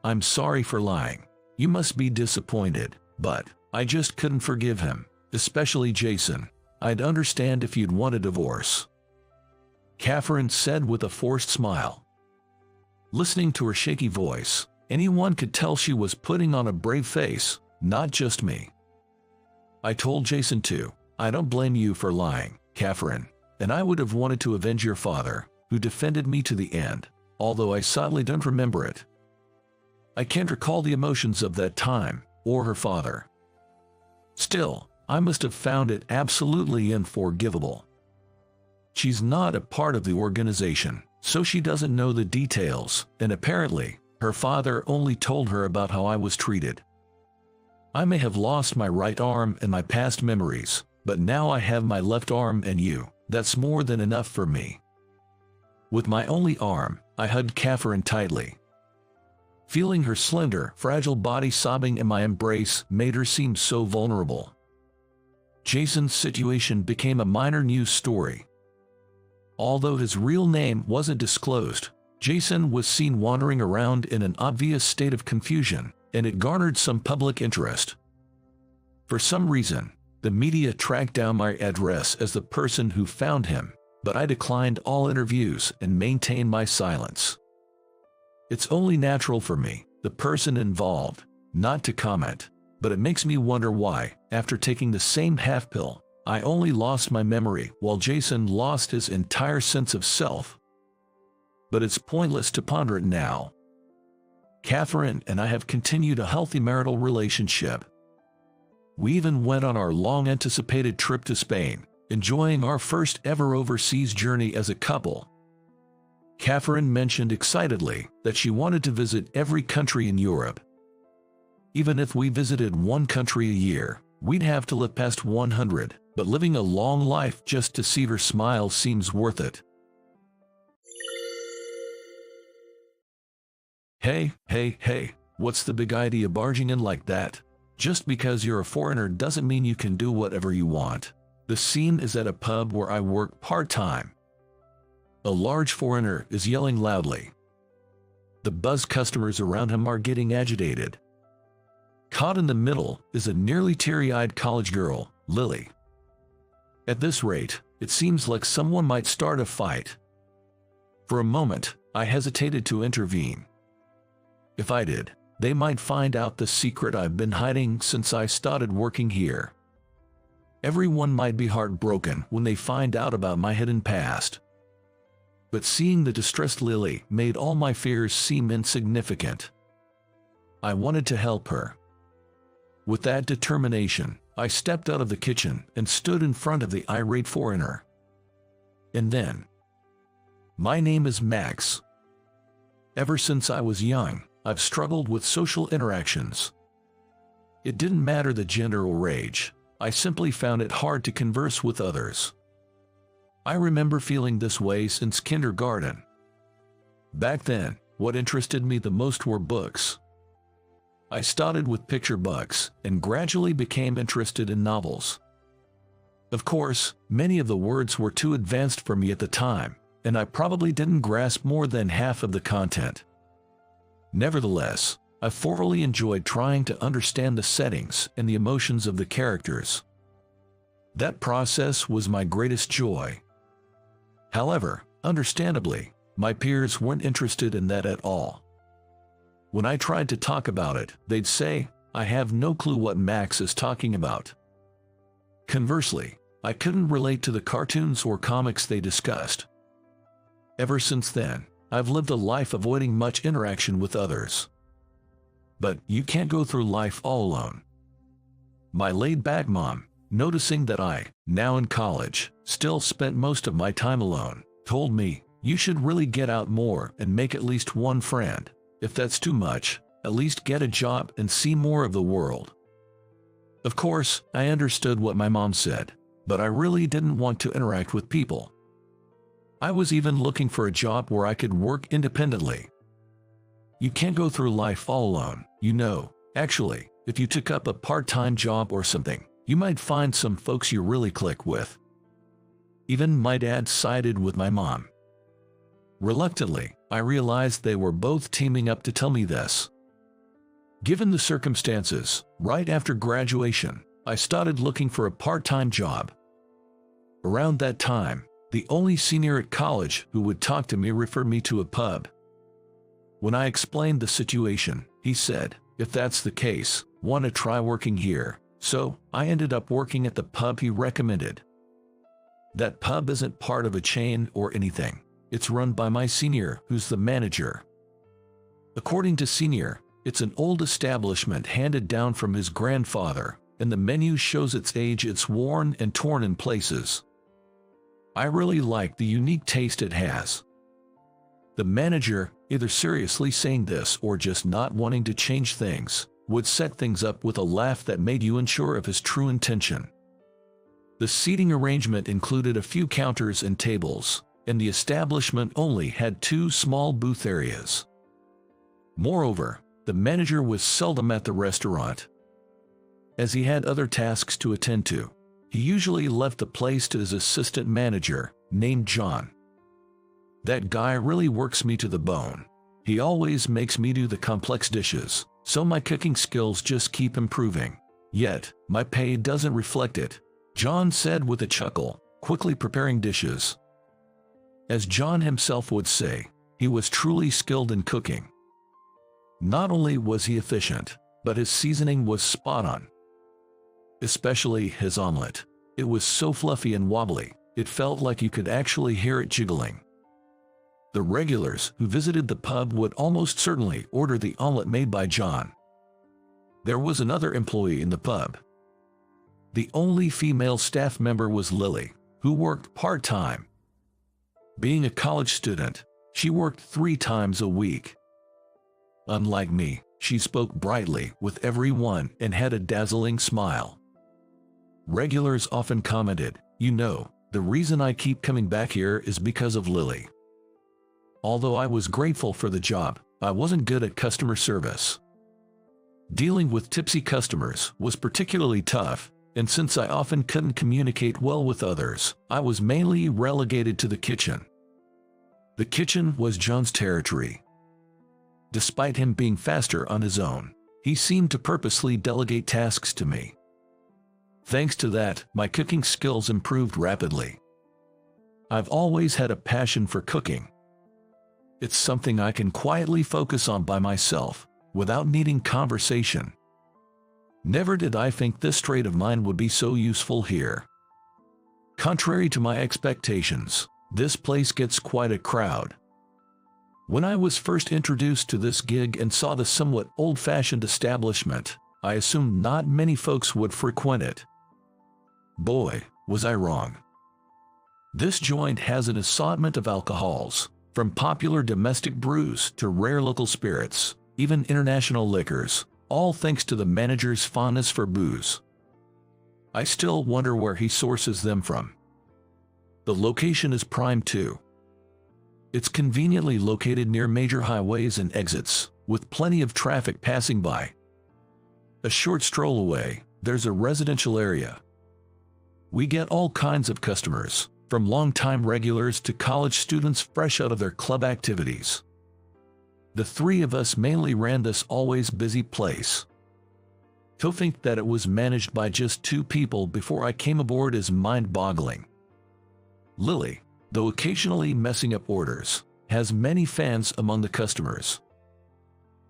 I'm sorry for lying. You must be disappointed, but I just couldn't forgive him, especially Jason. I'd understand if you'd want a divorce, Catherine said with a forced smile. Listening to her shaky voice, anyone could tell she was putting on a brave face, not just me. I told Jason too. I don't blame you for lying, Catherine, and I would have wanted to avenge your father, who defended me to the end, although I sadly don't remember it. I can't recall the emotions of that time, or her father. Still, I must have found it absolutely unforgivable. She's not a part of the organization, so she doesn't know the details, and apparently, her father only told her about how I was treated. I may have lost my right arm and my past memories, but now I have my left arm and you. That's more than enough for me. With my only arm, I hugged Catherine tightly. Feeling her slender, fragile body sobbing in my embrace made her seem so vulnerable. Jason's situation became a minor news story. Although his real name wasn't disclosed, Jason was seen wandering around in an obvious state of confusion, and it garnered some public interest. For some reason, the media tracked down my address as the person who found him, but I declined all interviews and maintained my silence. It's only natural for me, the person involved, not to comment, but it makes me wonder why, after taking the same half pill, I only lost my memory while Jason lost his entire sense of self. But it's pointless to ponder it now. Catherine and I have continued a healthy marital relationship. We even went on our long-anticipated trip to Spain, enjoying our first ever overseas journey as a couple. Catherine mentioned excitedly that she wanted to visit every country in Europe. Even if we visited one country a year, we'd have to live past 100, but living a long life just to see her smile seems worth it. Hey, what's the big idea barging in like that? Just because you're a foreigner doesn't mean you can do whatever you want. The scene is at a pub where I work part-time. A large foreigner is yelling loudly. The buzzed customers around him are getting agitated. Caught in the middle is a nearly teary-eyed college girl, Lily. At this rate, it seems like someone might start a fight. For a moment, I hesitated to intervene. If I did, they might find out the secret I've been hiding since I started working here. Everyone might be heartbroken when they find out about my hidden past. But seeing the distressed Lily made all my fears seem insignificant. I wanted to help her. With that determination, I stepped out of the kitchen and stood in front of the irate foreigner. And then, my name is Max. Ever since I was young, I've struggled with social interactions. It didn't matter the gender or age, I simply found it hard to converse with others. I remember feeling this way since kindergarten. Back then, what interested me the most were books. I started with picture books and gradually became interested in novels. Of course, many of the words were too advanced for me at the time, and I probably didn't grasp more than half of the content. Nevertheless, I thoroughly enjoyed trying to understand the settings and the emotions of the characters. That process was my greatest joy. However, understandably, my peers weren't interested in that at all. When I tried to talk about it, they'd say, "I have no clue what Max is talking about." Conversely, I couldn't relate to the cartoons or comics they discussed. Ever since then, I've lived a life avoiding much interaction with others. But you can't go through life all alone. My laid-back mom, noticing that I, now in college, still spent most of my time alone, told me, "You should really get out more and make at least one friend. If that's too much, at least get a job and see more of the world." Of course, I understood what my mom said, but I really didn't want to interact with people. I was even looking for a job where I could work independently. You can't go through life all alone, you know. Actually, if you took up a part-time job or something, you might find some folks you really click with. Even my dad sided with my mom. Reluctantly, I realized they were both teaming up to tell me this. Given the circumstances, right after graduation, I started looking for a part-time job. Around that time, the only senior at college who would talk to me referred me to a pub. When I explained the situation, he said, "If that's the case, want to try working here?" So, I ended up working at the pub he recommended. That pub isn't part of a chain or anything. It's run by my senior, who's the manager. According to senior, it's an old establishment handed down from his grandfather, and the menu shows its age. It's worn and torn in places. I really like the unique taste it has. The manager, either seriously saying this or just not wanting to change things, would set things up with a laugh that made you unsure of his true intention. The seating arrangement included a few counters and tables, and the establishment only had 2 small booth areas. Moreover, the manager was seldom at the restaurant. As he had other tasks to attend to, he usually left the place to his assistant manager, named John. That guy really works me to the bone. He always makes me do the complex dishes, so my cooking skills just keep improving. Yet, my pay doesn't reflect it, John said with a chuckle, quickly preparing dishes. As John himself would say, he was truly skilled in cooking. Not only was he efficient, but his seasoning was spot on. Especially his omelet. It was so fluffy and wobbly, it felt like you could actually hear it jiggling. The regulars who visited the pub would almost certainly order the omelet made by John. There was another employee in the pub. The only female staff member was Lily, who worked part-time. Being a college student, she worked 3 times a week. Unlike me, she spoke brightly with everyone and had a dazzling smile. Regulars often commented, "You know, the reason I keep coming back here is because of Lily." Although I was grateful for the job, I wasn't good at customer service. Dealing with tipsy customers was particularly tough, and since I often couldn't communicate well with others, I was mainly relegated to the kitchen. The kitchen was John's territory. Despite him being faster on his own, he seemed to purposely delegate tasks to me. Thanks to that, my cooking skills improved rapidly. I've always had a passion for cooking. It's something I can quietly focus on by myself, without needing conversation. Never did I think this trait of mine would be so useful here. Contrary to my expectations, this place gets quite a crowd. When I was first introduced to this gig and saw the somewhat old-fashioned establishment, I assumed not many folks would frequent it. Boy, was I wrong. This joint has an assortment of alcohols, from popular domestic brews to rare local spirits, even international liquors, all thanks to the manager's fondness for booze. I still wonder where he sources them from. The location is prime too. It's conveniently located near major highways and exits, with plenty of traffic passing by. A short stroll away, there's a residential area. We get all kinds of customers, from long-time regulars to college students fresh out of their club activities. The 3 of us mainly ran this always busy place. To think that it was managed by just 2 people before I came aboard is mind-boggling. Lily, though occasionally messing up orders, has many fans among the customers.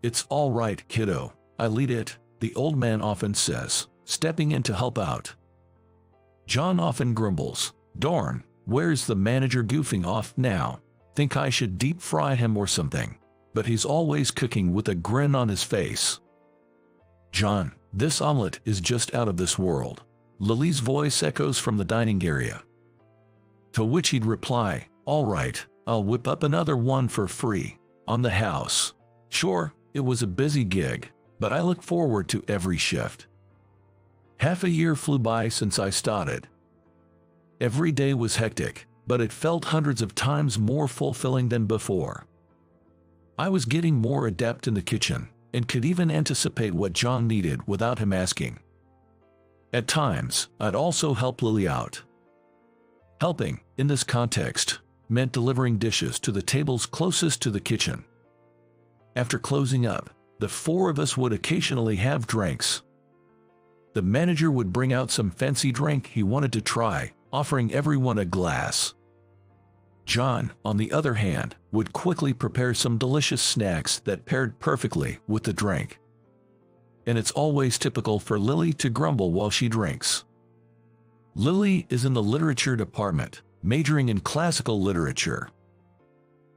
"It's all right, kiddo, I lead it," the old man often says, stepping in to help out. John often grumbles, "Darn, where's the manager goofing off now? Think I should deep fry him or something." But he's always cooking with a grin on his face. "John, this omelet is just out of this world." Lily's voice echoes from the dining area. To which he'd reply, "All right, I'll whip up another one for free, on the house." Sure, it was a busy gig, but I look forward to every shift. Half a year flew by since I started. Every day was hectic, but it felt hundreds of times more fulfilling than before. I was getting more adept in the kitchen, and could even anticipate what John needed without him asking. At times, I'd also help Lily out. Helping, in this context, meant delivering dishes to the tables closest to the kitchen. After closing up, the four of us would occasionally have drinks. The manager would bring out some fancy drink he wanted to try, offering everyone a glass. John, on the other hand, would quickly prepare some delicious snacks that paired perfectly with the drink. And it's always typical for Lily to grumble while she drinks. Lily is in the literature department, majoring in classical literature.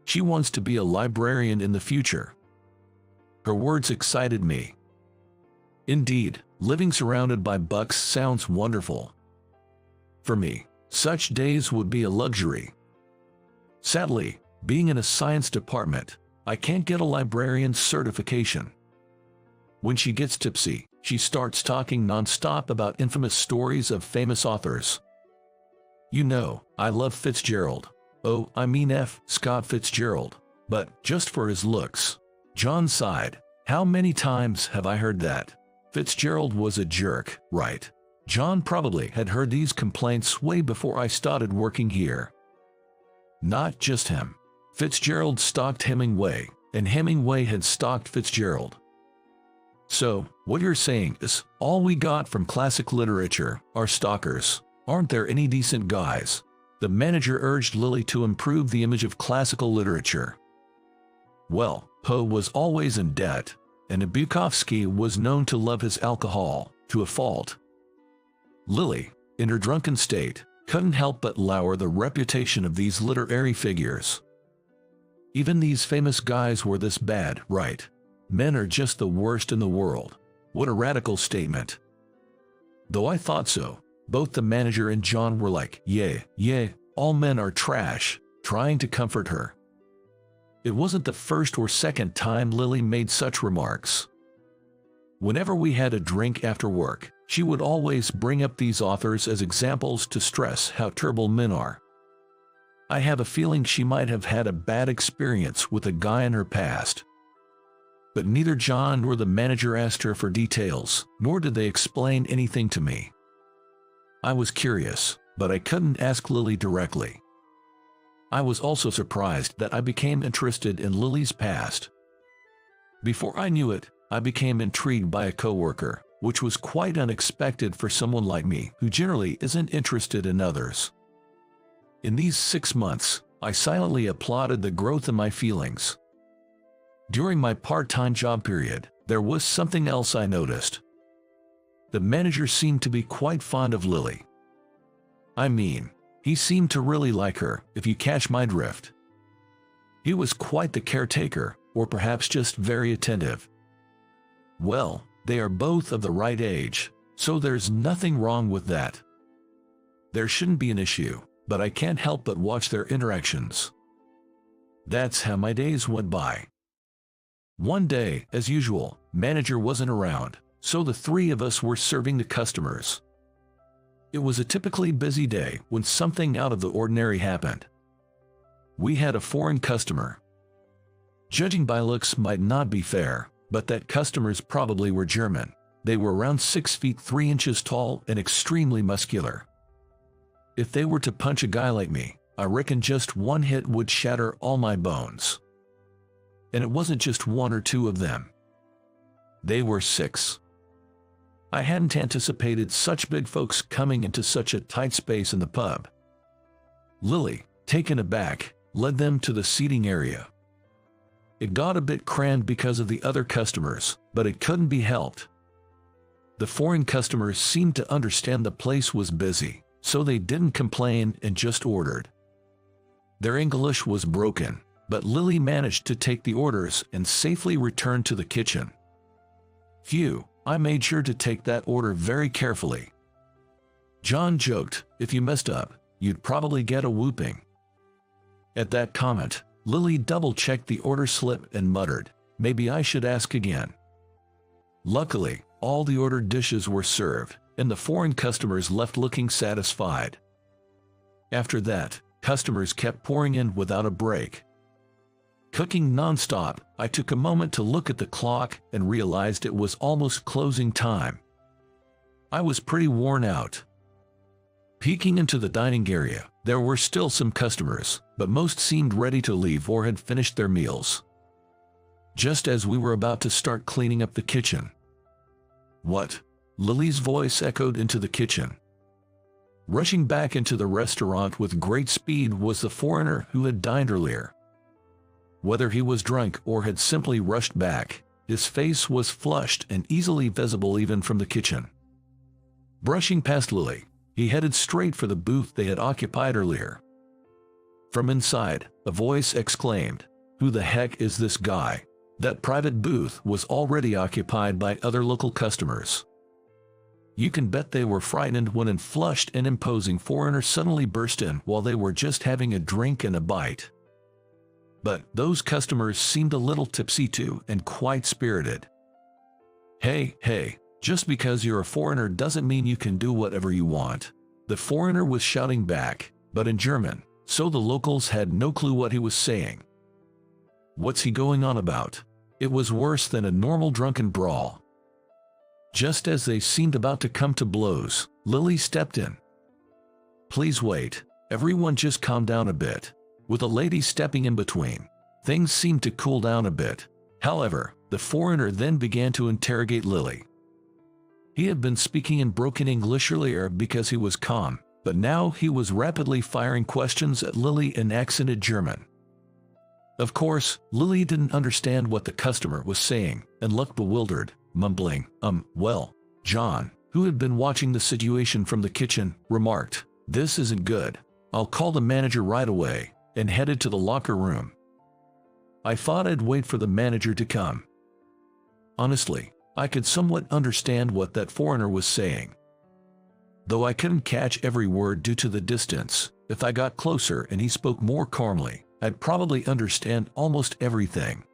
She wants to be a librarian in the future. Her words excited me. Indeed, living surrounded by books sounds wonderful. For me, such days would be a luxury. Sadly, being in a science department, I can't get a librarian's certification. When she gets tipsy, she starts talking non-stop about infamous stories of famous authors. You know, I love Fitzgerald. Oh, I mean F. Scott Fitzgerald. But just for his looks. John sighed. How many times have I heard that? Fitzgerald was a jerk, right? John probably had heard these complaints way before I started working here. Not just him. Fitzgerald stalked Hemingway, and Hemingway had stalked Fitzgerald. So, what you're saying is, all we got from classic literature are stalkers. Aren't there any decent guys? The manager urged Lily to improve the image of classical literature. Well, Poe was always in debt, and Bukowski was known to love his alcohol, to a fault. Lily, in her drunken state, couldn't help but lower the reputation of these literary figures. Even these famous guys were this bad, right? Men are just the worst in the world. What a radical statement. Though I thought so, both the manager and John were like, yeah, all men are trash, trying to comfort her. It wasn't the first or second time Lily made such remarks. Whenever we had a drink after work, she would always bring up these authors as examples to stress how terrible men are. I have a feeling she might have had a bad experience with a guy in her past. But neither John nor the manager asked her for details, nor did they explain anything to me. I was curious, but I couldn't ask Lily directly. I was also surprised that I became interested in Lily's past. Before I knew it, I became intrigued by a coworker, which was quite unexpected for someone like me who generally isn't interested in others. In these 6 months, I silently applauded the growth in my feelings. During my part-time job period, there was something else I noticed. The manager seemed to be quite fond of Lily. I mean, he seemed to really like her, if you catch my drift. He was quite the caretaker, or perhaps just very attentive. Well, they are both of the right age, so there's nothing wrong with that. There shouldn't be an issue, but I can't help but watch their interactions. That's how my days went by. One day, as usual, manager wasn't around, so the three of us were serving the customers. It was a typically busy day when something out of the ordinary happened. We had a foreign customer. Judging by looks might not be fair, but that customers probably were German. They were around 6 feet 3 inches tall and extremely muscular. If they were to punch a guy like me, I reckon just one hit would shatter all my bones. And it wasn't just 1 or 2 of them. They were 6. I hadn't anticipated such big folks coming into such a tight space in the pub. Lily, taken aback, led them to the seating area. It got a bit crammed because of the other customers, but it couldn't be helped. The foreign customers seemed to understand the place was busy, so they didn't complain and just ordered. Their English was broken, but Lily managed to take the orders and safely return to the kitchen. Phew, I made sure to take that order very carefully. John joked, if you messed up, you'd probably get a whooping. At that comment, Lily double-checked the order slip and muttered, maybe I should ask again. Luckily, all the ordered dishes were served, and the foreign customers left looking satisfied. After that, customers kept pouring in without a break. Cooking non-stop, I took a moment to look at the clock and realized it was almost closing time. I was pretty worn out. Peeking into the dining area, there were still some customers, but most seemed ready to leave or had finished their meals. Just as we were about to start cleaning up the kitchen. What? Lily's voice echoed into the kitchen. Rushing back into the restaurant with great speed was the foreigner who had dined earlier. Whether he was drunk or had simply rushed back, his face was flushed and easily visible even from the kitchen. Brushing past Lily, he headed straight for the booth they had occupied earlier. From inside, a voice exclaimed, "Who the heck is this guy?" That private booth was already occupied by other local customers. You can bet they were frightened when a flushed and imposing foreigner suddenly burst in while they were just having a drink and a bite. But those customers seemed a little tipsy too and quite spirited. Hey, just because you're a foreigner doesn't mean you can do whatever you want. The foreigner was shouting back, but in German, so the locals had no clue what he was saying. What's he going on about? It was worse than a normal drunken brawl. Just as they seemed about to come to blows, Lily stepped in. Please wait, everyone just calm down a bit. With a lady stepping in between, things seemed to cool down a bit. However, the foreigner then began to interrogate Lily. He had been speaking in broken English earlier because he was calm, but now he was rapidly firing questions at Lily in accented German. Of course, Lily didn't understand what the customer was saying and looked bewildered, mumbling, well, John, who had been watching the situation from the kitchen, remarked, "This isn't good. I'll call the manager right away," and headed to the locker room. I thought I'd wait for the manager to come. Honestly, I could somewhat understand what that foreigner was saying. Though I couldn't catch every word due to the distance, if I got closer and he spoke more calmly, I'd probably understand almost everything.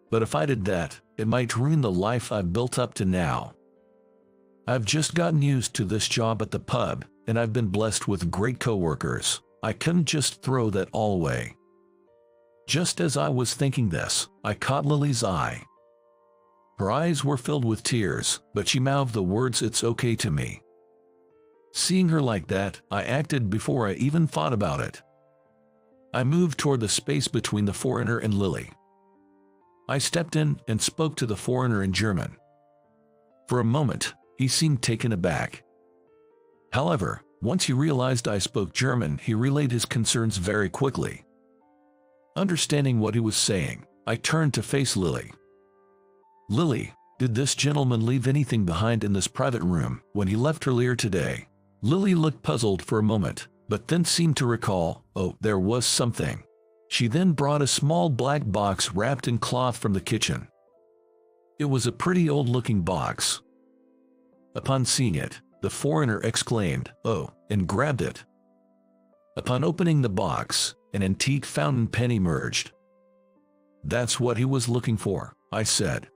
But if I did that, it might ruin the life I've built up to now. I've just gotten used to this job at the pub, and I've been blessed with great coworkers. I couldn't just throw that all away. Just as I was thinking this, I caught Lily's eye. Her eyes were filled with tears, but she mouthed the words, "It's okay" to me. Seeing her like that, I acted before I even thought about it. I moved toward the space between the foreigner and Lily. I stepped in and spoke to the foreigner in German. For a moment, he seemed taken aback. However, once he realized I spoke German, he relayed his concerns very quickly. Understanding what he was saying, I turned to face Lily. "Lily, did this gentleman leave anything behind in this private room when he left earlier today?" Lily looked puzzled for a moment, but then seemed to recall, oh, there was something. She then brought a small black box wrapped in cloth from the kitchen. It was a pretty old-looking box. Upon seeing it, the foreigner exclaimed, "Oh," and grabbed it. Upon opening the box, an antique fountain pen emerged. "That's what he was looking for," I said.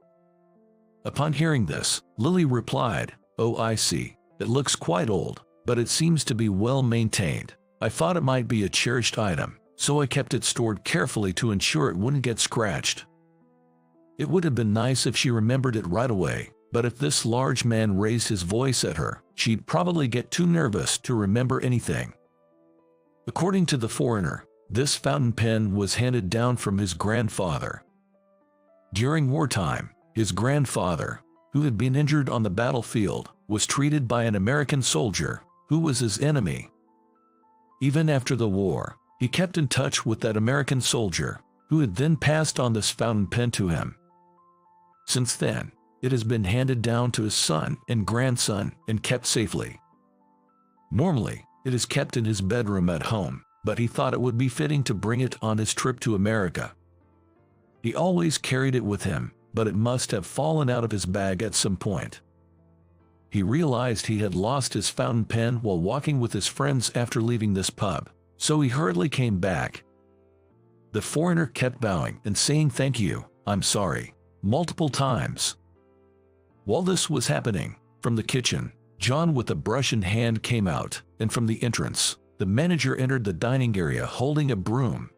Upon hearing this, Lily replied, "Oh, I see. It looks quite old, but it seems to be well maintained. I thought it might be a cherished item, so I kept it stored carefully to ensure it wouldn't get scratched." It would have been nice if she remembered it right away, but if this large man raised his voice at her, she'd probably get too nervous to remember anything. According to the foreigner, this fountain pen was handed down from his grandfather. During wartime, his grandfather, who had been injured on the battlefield, was treated by an American soldier, who was his enemy. Even after the war, he kept in touch with that American soldier, who had then passed on this fountain pen to him. Since then, it has been handed down to his son and grandson and kept safely. Normally, it is kept in his bedroom at home, but he thought it would be fitting to bring it on his trip to America. He always carried it with him, but it must have fallen out of his bag at some point. He realized he had lost his fountain pen while walking with his friends after leaving this pub, so he hurriedly came back. The foreigner kept bowing and saying "thank you, I'm sorry," multiple times. While this was happening, from the kitchen, John with a brush in hand came out, and from the entrance, the manager entered the dining area holding a broom.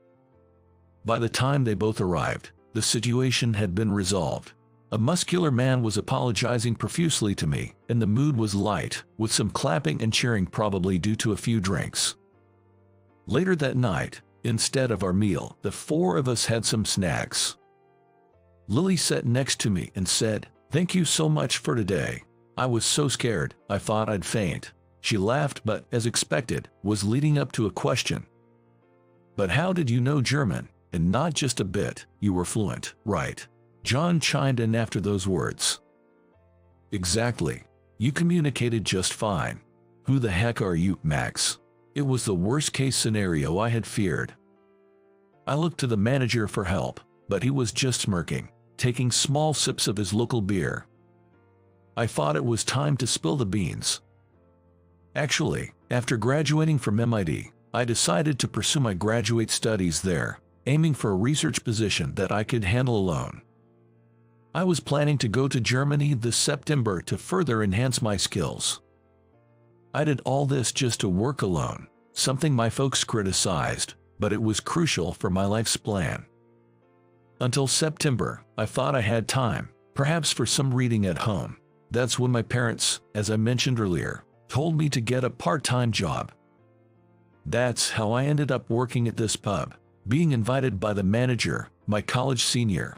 By the time they both arrived, the situation had been resolved. A muscular man was apologizing profusely to me, and the mood was light, with some clapping and cheering probably due to a few drinks. Later that night, instead of our meal, the four of us had some snacks. Lily sat next to me and said, "Thank you so much for today. I was so scared, I thought I'd faint." She laughed but, as expected, was leading up to a question. "But how did you know German? And not just a bit, you were fluent, right?" John chimed in after those words. "Exactly. You communicated just fine." "Who the heck are you, Max?" It was the worst-case scenario I had feared. I looked to the manager for help, but he was just smirking, taking small sips of his local beer. I thought it was time to spill the beans. Actually, after graduating from MIT, I decided to pursue my graduate studies there, aiming for a research position that I could handle alone. I was planning to go to Germany this September to further enhance my skills. I did all this just to work alone, something my folks criticized, but it was crucial for my life's plan. Until September, I thought I had time, perhaps for some reading at home. That's when my parents, as I mentioned earlier, told me to get a part-time job. That's how I ended up working at this pub, being invited by the manager, my college senior.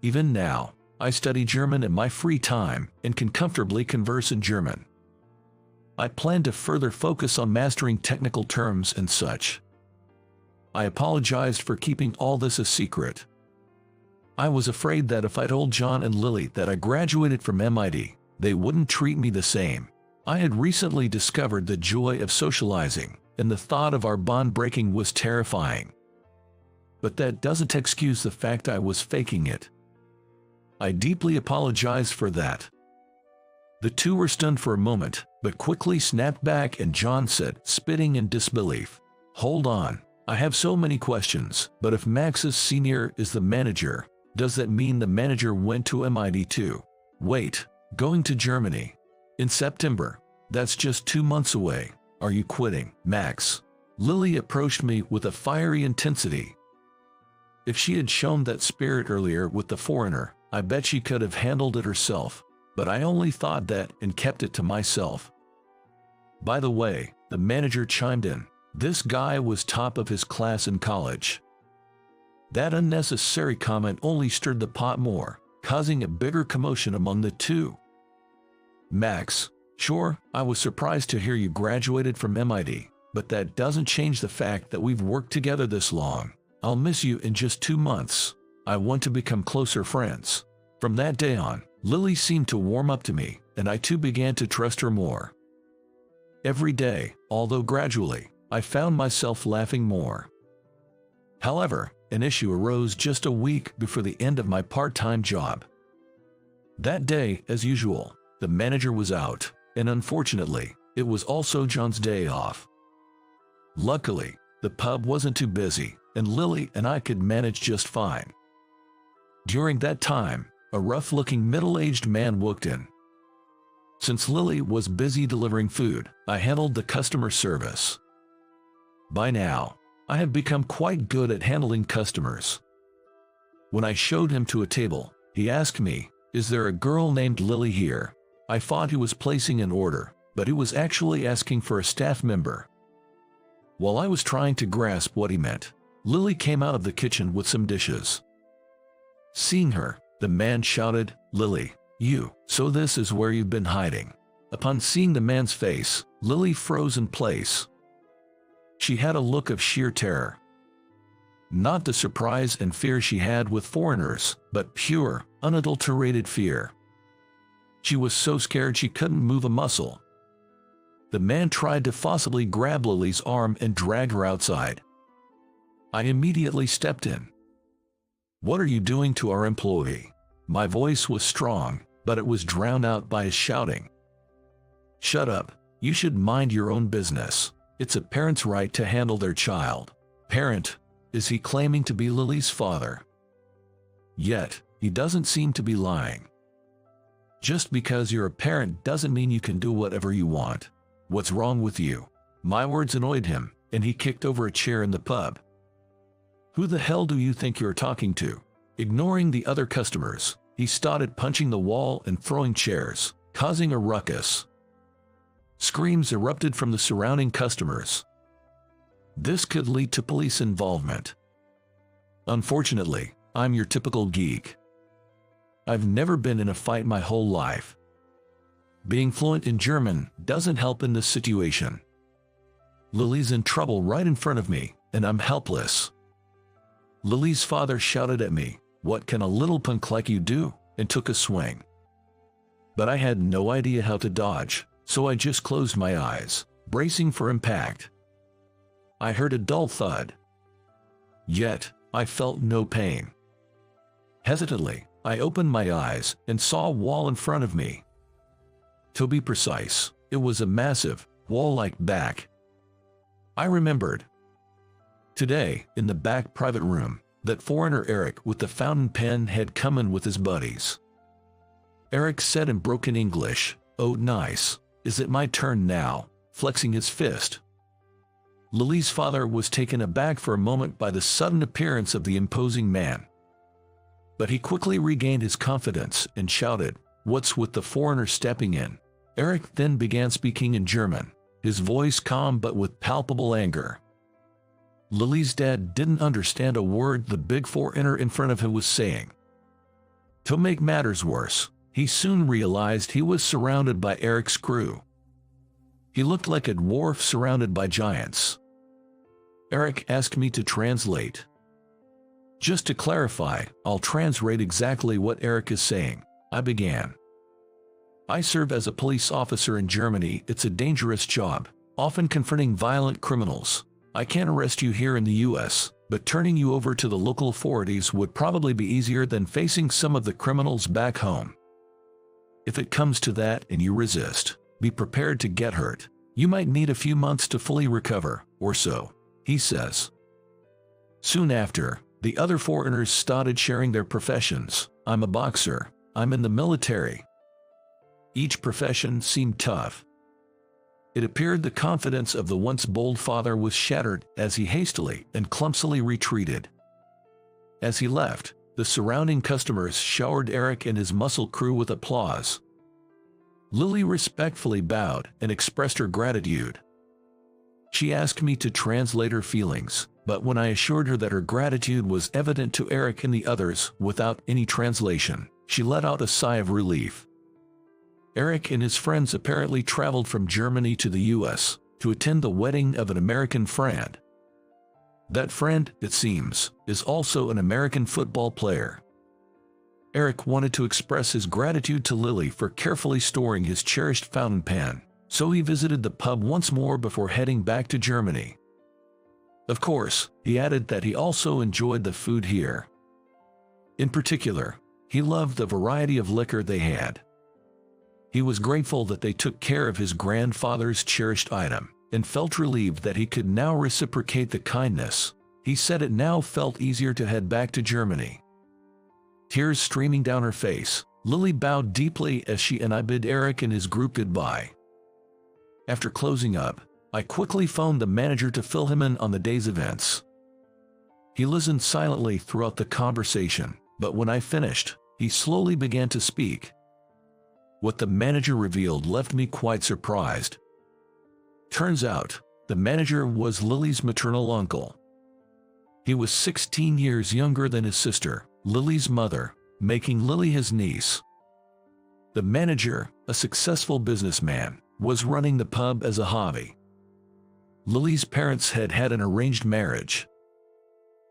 Even now, I study German in my free time and can comfortably converse in German. I plan to further focus on mastering technical terms and such. I apologized for keeping all this a secret. I was afraid that if I told John and Lily that I graduated from MIT, they wouldn't treat me the same. I had recently discovered the joy of socializing, and the thought of our bond breaking was terrifying. But that doesn't excuse the fact I was faking it. I deeply apologized for that. The two were stunned for a moment, but quickly snapped back, and John said, spitting in disbelief, "Hold on, I have so many questions, but if Max's senior is the manager, does that mean the manager went to MIT too? Wait, going to Germany? In September? That's just 2 months away. Are you quitting, Max?" Lily approached me with a fiery intensity. If she had shown that spirit earlier with the foreigner, I bet she could have handled it herself, but I only thought that and kept it to myself. By the way, the manager chimed in, this guy was top of his class in college. That unnecessary comment only stirred the pot more, causing a bigger commotion among the two. "Max, sure, I was surprised to hear you graduated from MIT, but that doesn't change the fact that we've worked together this long. I'll miss you in just 2 months. I want to become closer friends." From that day on, Lily seemed to warm up to me, and I too began to trust her more. Every day, although gradually, I found myself laughing more. However, an issue arose just a week before the end of my part-time job. That day, as usual, the manager was out, and unfortunately, it was also John's day off. Luckily, the pub wasn't too busy, and Lily and I could manage just fine. During that time, a rough-looking middle-aged man walked in. Since Lily was busy delivering food, I handled the customer service. By now, I have become quite good at handling customers. When I showed him to a table, he asked me, "Is there a girl named Lily here?" I thought he was placing an order, but he was actually asking for a staff member. While I was trying to grasp what he meant, Lily came out of the kitchen with some dishes. Seeing her, the man shouted, "Lily, you, so this is where you've been hiding." Upon seeing the man's face, Lily froze in place. She had a look of sheer terror. Not the surprise and fear she had with foreigners, but pure, unadulterated fear. She was so scared she couldn't move a muscle. The man tried to forcibly grab Lily's arm and drag her outside. I immediately stepped in. "What are you doing to our employee?" My voice was strong, but it was drowned out by his shouting. "Shut up. You should mind your own business. It's a parent's right to handle their child." Parent? Is he claiming to be Lily's father? Yet, he doesn't seem to be lying. Just because you're a parent doesn't mean you can do whatever you want. What's wrong with you? My words annoyed him, and he kicked over a chair in the pub. "Who the hell do you think you're talking to?" Ignoring the other customers, he started punching the wall and throwing chairs, causing a ruckus. Screams erupted from the surrounding customers. This could lead to police involvement. Unfortunately, I'm your typical geek. I've never been in a fight my whole life. Being fluent in German doesn't help in this situation. Lily's in trouble right in front of me, and I'm helpless. Lily's father shouted at me, "What can a little punk like you do?" and took a swing. But I had no idea how to dodge, so I just closed my eyes, bracing for impact. I heard a dull thud. Yet, I felt no pain. Hesitantly, I opened my eyes and saw a wall in front of me. To be precise, it was a massive, wall-like back. I remembered. Today, in the back private room, that foreigner Eric with the fountain pen had come in with his buddies. Eric said in broken English, "Oh nice, is it my turn now?" flexing his fist. Lily's father was taken aback for a moment by the sudden appearance of the imposing man. But he quickly regained his confidence and shouted, "What's with the foreigner stepping in?" Eric then began speaking in German, his voice calm but with palpable anger. Lily's dad didn't understand a word the big foreigner in front of him was saying. To make matters worse, he soon realized he was surrounded by Eric's crew. He looked like a dwarf surrounded by giants. Eric asked me to translate. Just to clarify, I'll translate exactly what Eric is saying. I began. "I serve as a police officer in Germany. It's a dangerous job, often confronting violent criminals. I can't arrest you here in the US, but turning you over to the local authorities would probably be easier than facing some of the criminals back home. If it comes to that and you resist, be prepared to get hurt. You might need a few months to fully recover, or so," he says. Soon after, the other foreigners started sharing their professions. "I'm a boxer. I'm in the military." Each profession seemed tough. It appeared the confidence of the once bold father was shattered as he hastily and clumsily retreated. As he left, the surrounding customers showered Eric and his muscle crew with applause. Lily respectfully bowed and expressed her gratitude. She asked me to translate her feelings, but when I assured her that her gratitude was evident to Eric and the others without any translation, she let out a sigh of relief. Eric and his friends apparently traveled from Germany to the US to attend the wedding of an American friend. That friend, it seems, is also an American football player. Eric wanted to express his gratitude to Lily for carefully storing his cherished fountain pen, so he visited the pub once more before heading back to Germany. Of course, he added that he also enjoyed the food here. In particular, he loved the variety of liquor they had. He was grateful that they took care of his grandfather's cherished item, and felt relieved that he could now reciprocate the kindness. He said it now felt easier to head back to Germany. Tears streaming down her face, Lily bowed deeply as she and I bid Eric and his group goodbye. After closing up, I quickly phoned the manager to fill him in on the day's events. He listened silently throughout the conversation, but when I finished, he slowly began to speak. What the manager revealed left me quite surprised. Turns out, the manager was Lily's maternal uncle. He was 16 years younger than his sister, Lily's mother, making Lily his niece. The manager, a successful businessman, was running the pub as a hobby. Lily's parents had had an arranged marriage.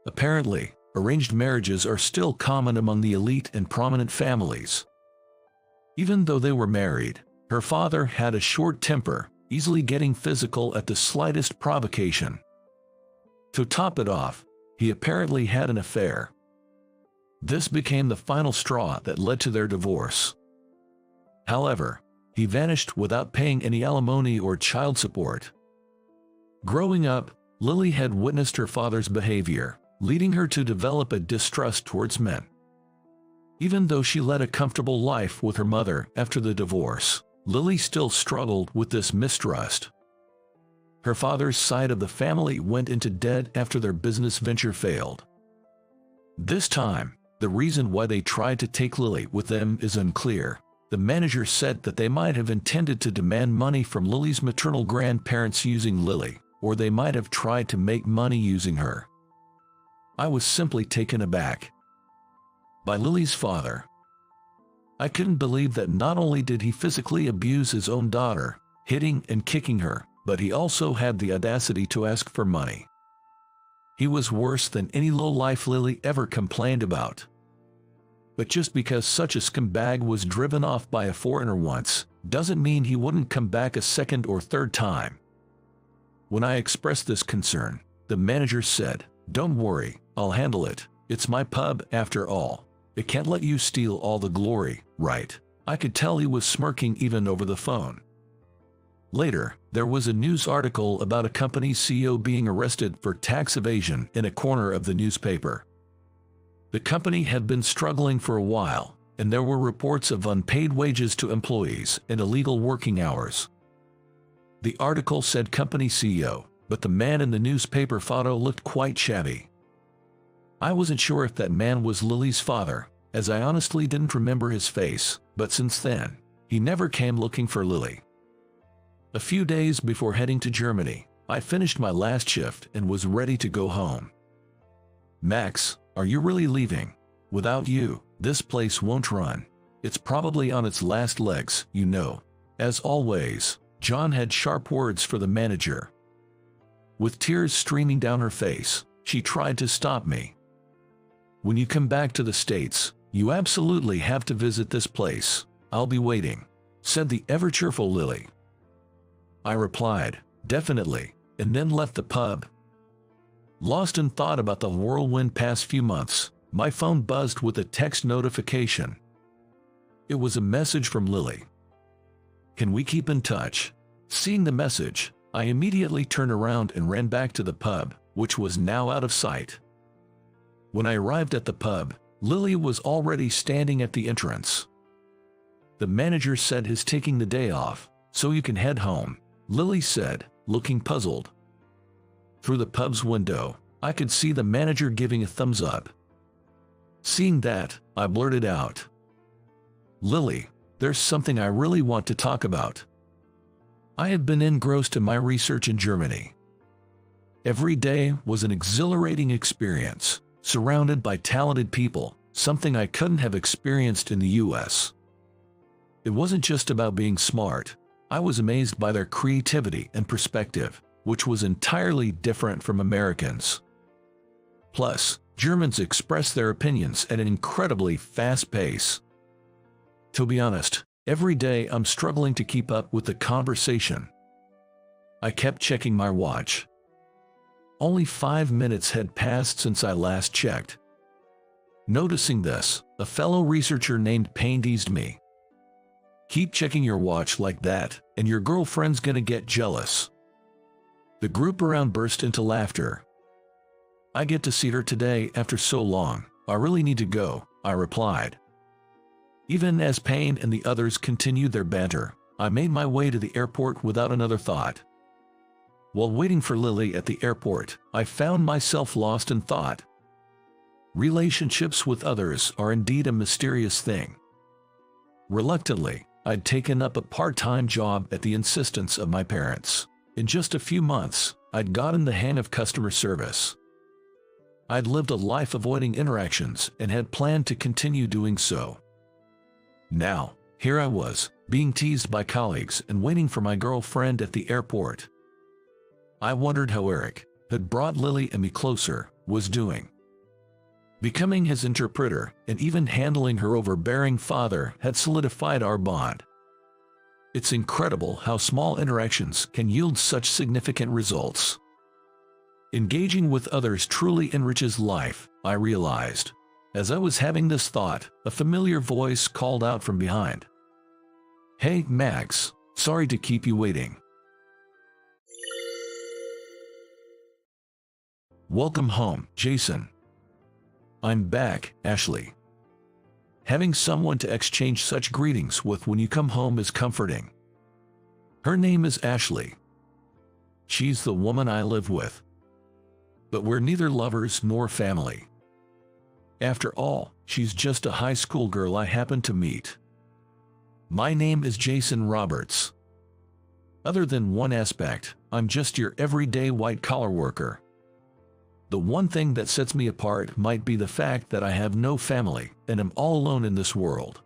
Apparently, arranged marriages are still common among the elite and prominent families. Even though they were married, her father had a short temper, easily getting physical at the slightest provocation. To top it off, he apparently had an affair. This became the final straw that led to their divorce. However, he vanished without paying any alimony or child support. Growing up, Lily had witnessed her father's behavior, leading her to develop a distrust towards men. Even though she led a comfortable life with her mother after the divorce, Lily still struggled with this mistrust. Her father's side of the family went into debt after their business venture failed. This time, the reason why they tried to take Lily with them is unclear. The manager said that they might have intended to demand money from Lily's maternal grandparents using Lily, or they might have tried to make money using her. I was simply taken aback by Lily's father. I couldn't believe that not only did he physically abuse his own daughter, hitting and kicking her, but he also had the audacity to ask for money. He was worse than any lowlife Lily ever complained about. But just because such a scumbag was driven off by a foreigner once, doesn't mean he wouldn't come back a second or third time. When I expressed this concern, the manager said, "Don't worry, I'll handle it. It's my pub after all. It can't let you steal all the glory, right?" I could tell he was smirking even over the phone. Later, there was a news article about a company's CEO being arrested for tax evasion in a corner of the newspaper. The company had been struggling for a while, and there were reports of unpaid wages to employees and illegal working hours. The article said company CEO, but the man in the newspaper photo looked quite shabby. I wasn't sure if that man was Lily's father, as I honestly didn't remember his face, but since then, he never came looking for Lily. A few days before heading to Germany, I finished my last shift and was ready to go home. "Max, are you really leaving? Without you, this place won't run. It's probably on its last legs, you know." As always, John had sharp words for the manager. With tears streaming down her face, she tried to stop me. "When you come back to the States, you absolutely have to visit this place. I'll be waiting," said the ever-cheerful Lily. I replied, "Definitely," and then left the pub. Lost in thought about the whirlwind past few months, my phone buzzed with a text notification. It was a message from Lily. "Can we keep in touch?" Seeing the message, I immediately turned around and ran back to the pub, which was now out of sight. When I arrived at the pub, Lily was already standing at the entrance. "The manager said he's taking the day off, so you can head home," Lily said, looking puzzled. Through the pub's window, I could see the manager giving a thumbs up. Seeing that, I blurted out, "Lily, there's something I really want to talk about." I had been engrossed in my research in Germany. Every day was an exhilarating experience, surrounded by talented people, something I couldn't have experienced in the US. It wasn't just about being smart. I was amazed by their creativity and perspective, which was entirely different from Americans. Plus, Germans express their opinions at an incredibly fast pace. To be honest, every day I'm struggling to keep up with the conversation. I kept checking my watch. Only 5 minutes had passed since I last checked. Noticing this, a fellow researcher named Payne teased me. "Keep checking your watch like that, and your girlfriend's gonna get jealous." The group around burst into laughter. "I get to see her today after so long. I really need to go," I replied. Even as Payne and the others continued their banter, I made my way to the airport without another thought. While waiting for Lily at the airport, I found myself lost in thought. Relationships with others are indeed a mysterious thing. Reluctantly, I'd taken up a part-time job at the insistence of my parents. In just a few months, I'd gotten the hang of customer service. I'd lived a life avoiding interactions and had planned to continue doing so. Now, here I was, being teased by colleagues and waiting for my girlfriend at the airport. I wondered how Eric, who had brought Lily and me closer, was doing. Becoming his interpreter and even handling her overbearing father had solidified our bond. It's incredible how small interactions can yield such significant results. Engaging with others truly enriches life, I realized. As I was having this thought, a familiar voice called out from behind. "Hey, Max, sorry to keep you waiting." "Welcome home, Jason." "I'm back, Ashley." Having someone to exchange such greetings with when you come home is comforting. Her name is Ashley. She's the woman I live with. But we're neither lovers nor family. After all, she's just a high school girl I happened to meet. My name is Jason Roberts. Other than one aspect, I'm just your everyday white-collar worker. The one thing that sets me apart might be the fact that I have no family and am all alone in this world.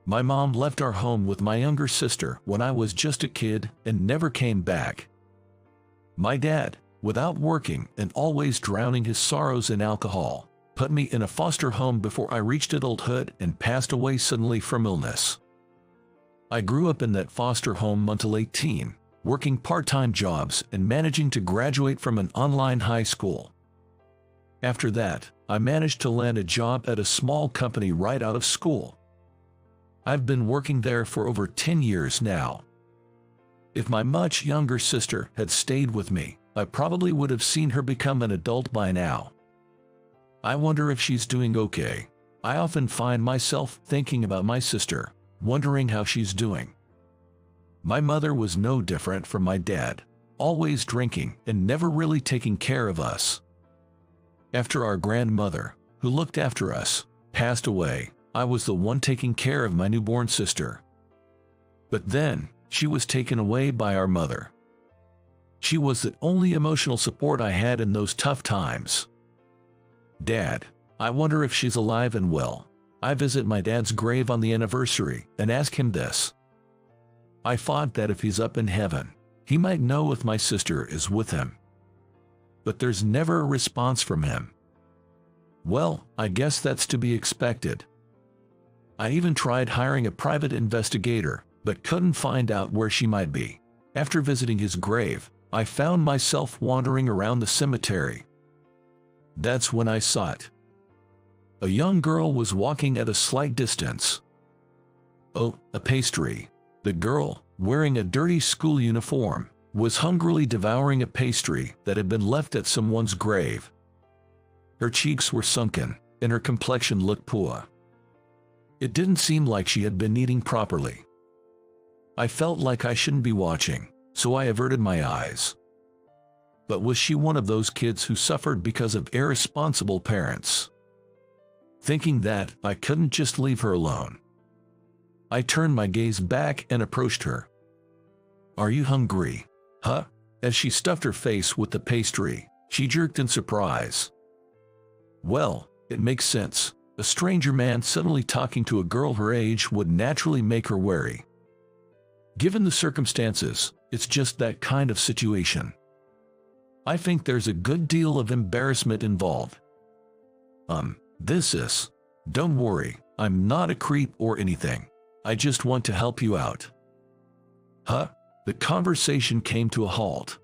My mom left our home with my younger sister when I was just a kid and never came back. My dad, without working and always drowning his sorrows in alcohol, put me in a foster home before I reached adulthood and passed away suddenly from illness. I grew up in that foster home until 18, working part-time jobs and managing to graduate from an online high school. After that, I managed to land a job at a small company right out of school. I've been working there for over 10 years now. If my much younger sister had stayed with me, I probably would have seen her become an adult by now. I wonder if she's doing okay. I often find myself thinking about my sister, wondering how she's doing. My mother was no different from my dad, always drinking and never really taking care of us. After our grandmother, who looked after us, passed away, I was the one taking care of my newborn sister. But then, she was taken away by our mother. She was the only emotional support I had in those tough times. Dad, I wonder if she's alive and well. I visit my dad's grave on the anniversary and ask him this. I thought that if he's up in heaven, he might know if my sister is with him. But there's never a response from him. Well, I guess that's to be expected. I even tried hiring a private investigator, but couldn't find out where she might be. After visiting his grave, I found myself wandering around the cemetery. That's when I saw it. A young girl was walking at a slight distance. Oh, a pastry. The girl, wearing a dirty school uniform, was hungrily devouring a pastry that had been left at someone's grave. Her cheeks were sunken, and her complexion looked poor. It didn't seem like she had been eating properly. I felt like I shouldn't be watching, so I averted my eyes. But was she one of those kids who suffered because of irresponsible parents? Thinking that, I couldn't just leave her alone. I turned my gaze back and approached her. "Are you hungry?" "Huh?" As she stuffed her face with the pastry, she jerked in surprise. Well, it makes sense. A stranger man suddenly talking to a girl her age would naturally make her wary. Given the circumstances, it's just that kind of situation. I think there's a good deal of embarrassment involved. Don't worry, I'm not a creep or anything. I just want to help you out." "Huh?" The conversation came to a halt.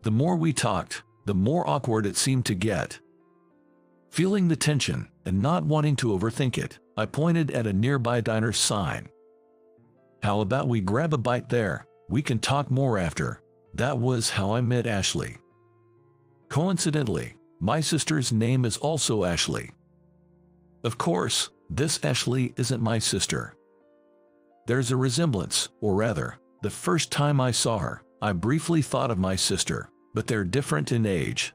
The more we talked, the more awkward it seemed to get. Feeling the tension and not wanting to overthink it, I pointed at a nearby diner's sign. "How about we grab a bite there? We can talk more after." That was how I met Ashley. Coincidentally, my sister's name is also Ashley. Of course, this Ashley isn't my sister. There's a resemblance, or rather, the first time I saw her, I briefly thought of my sister, but they're different in age.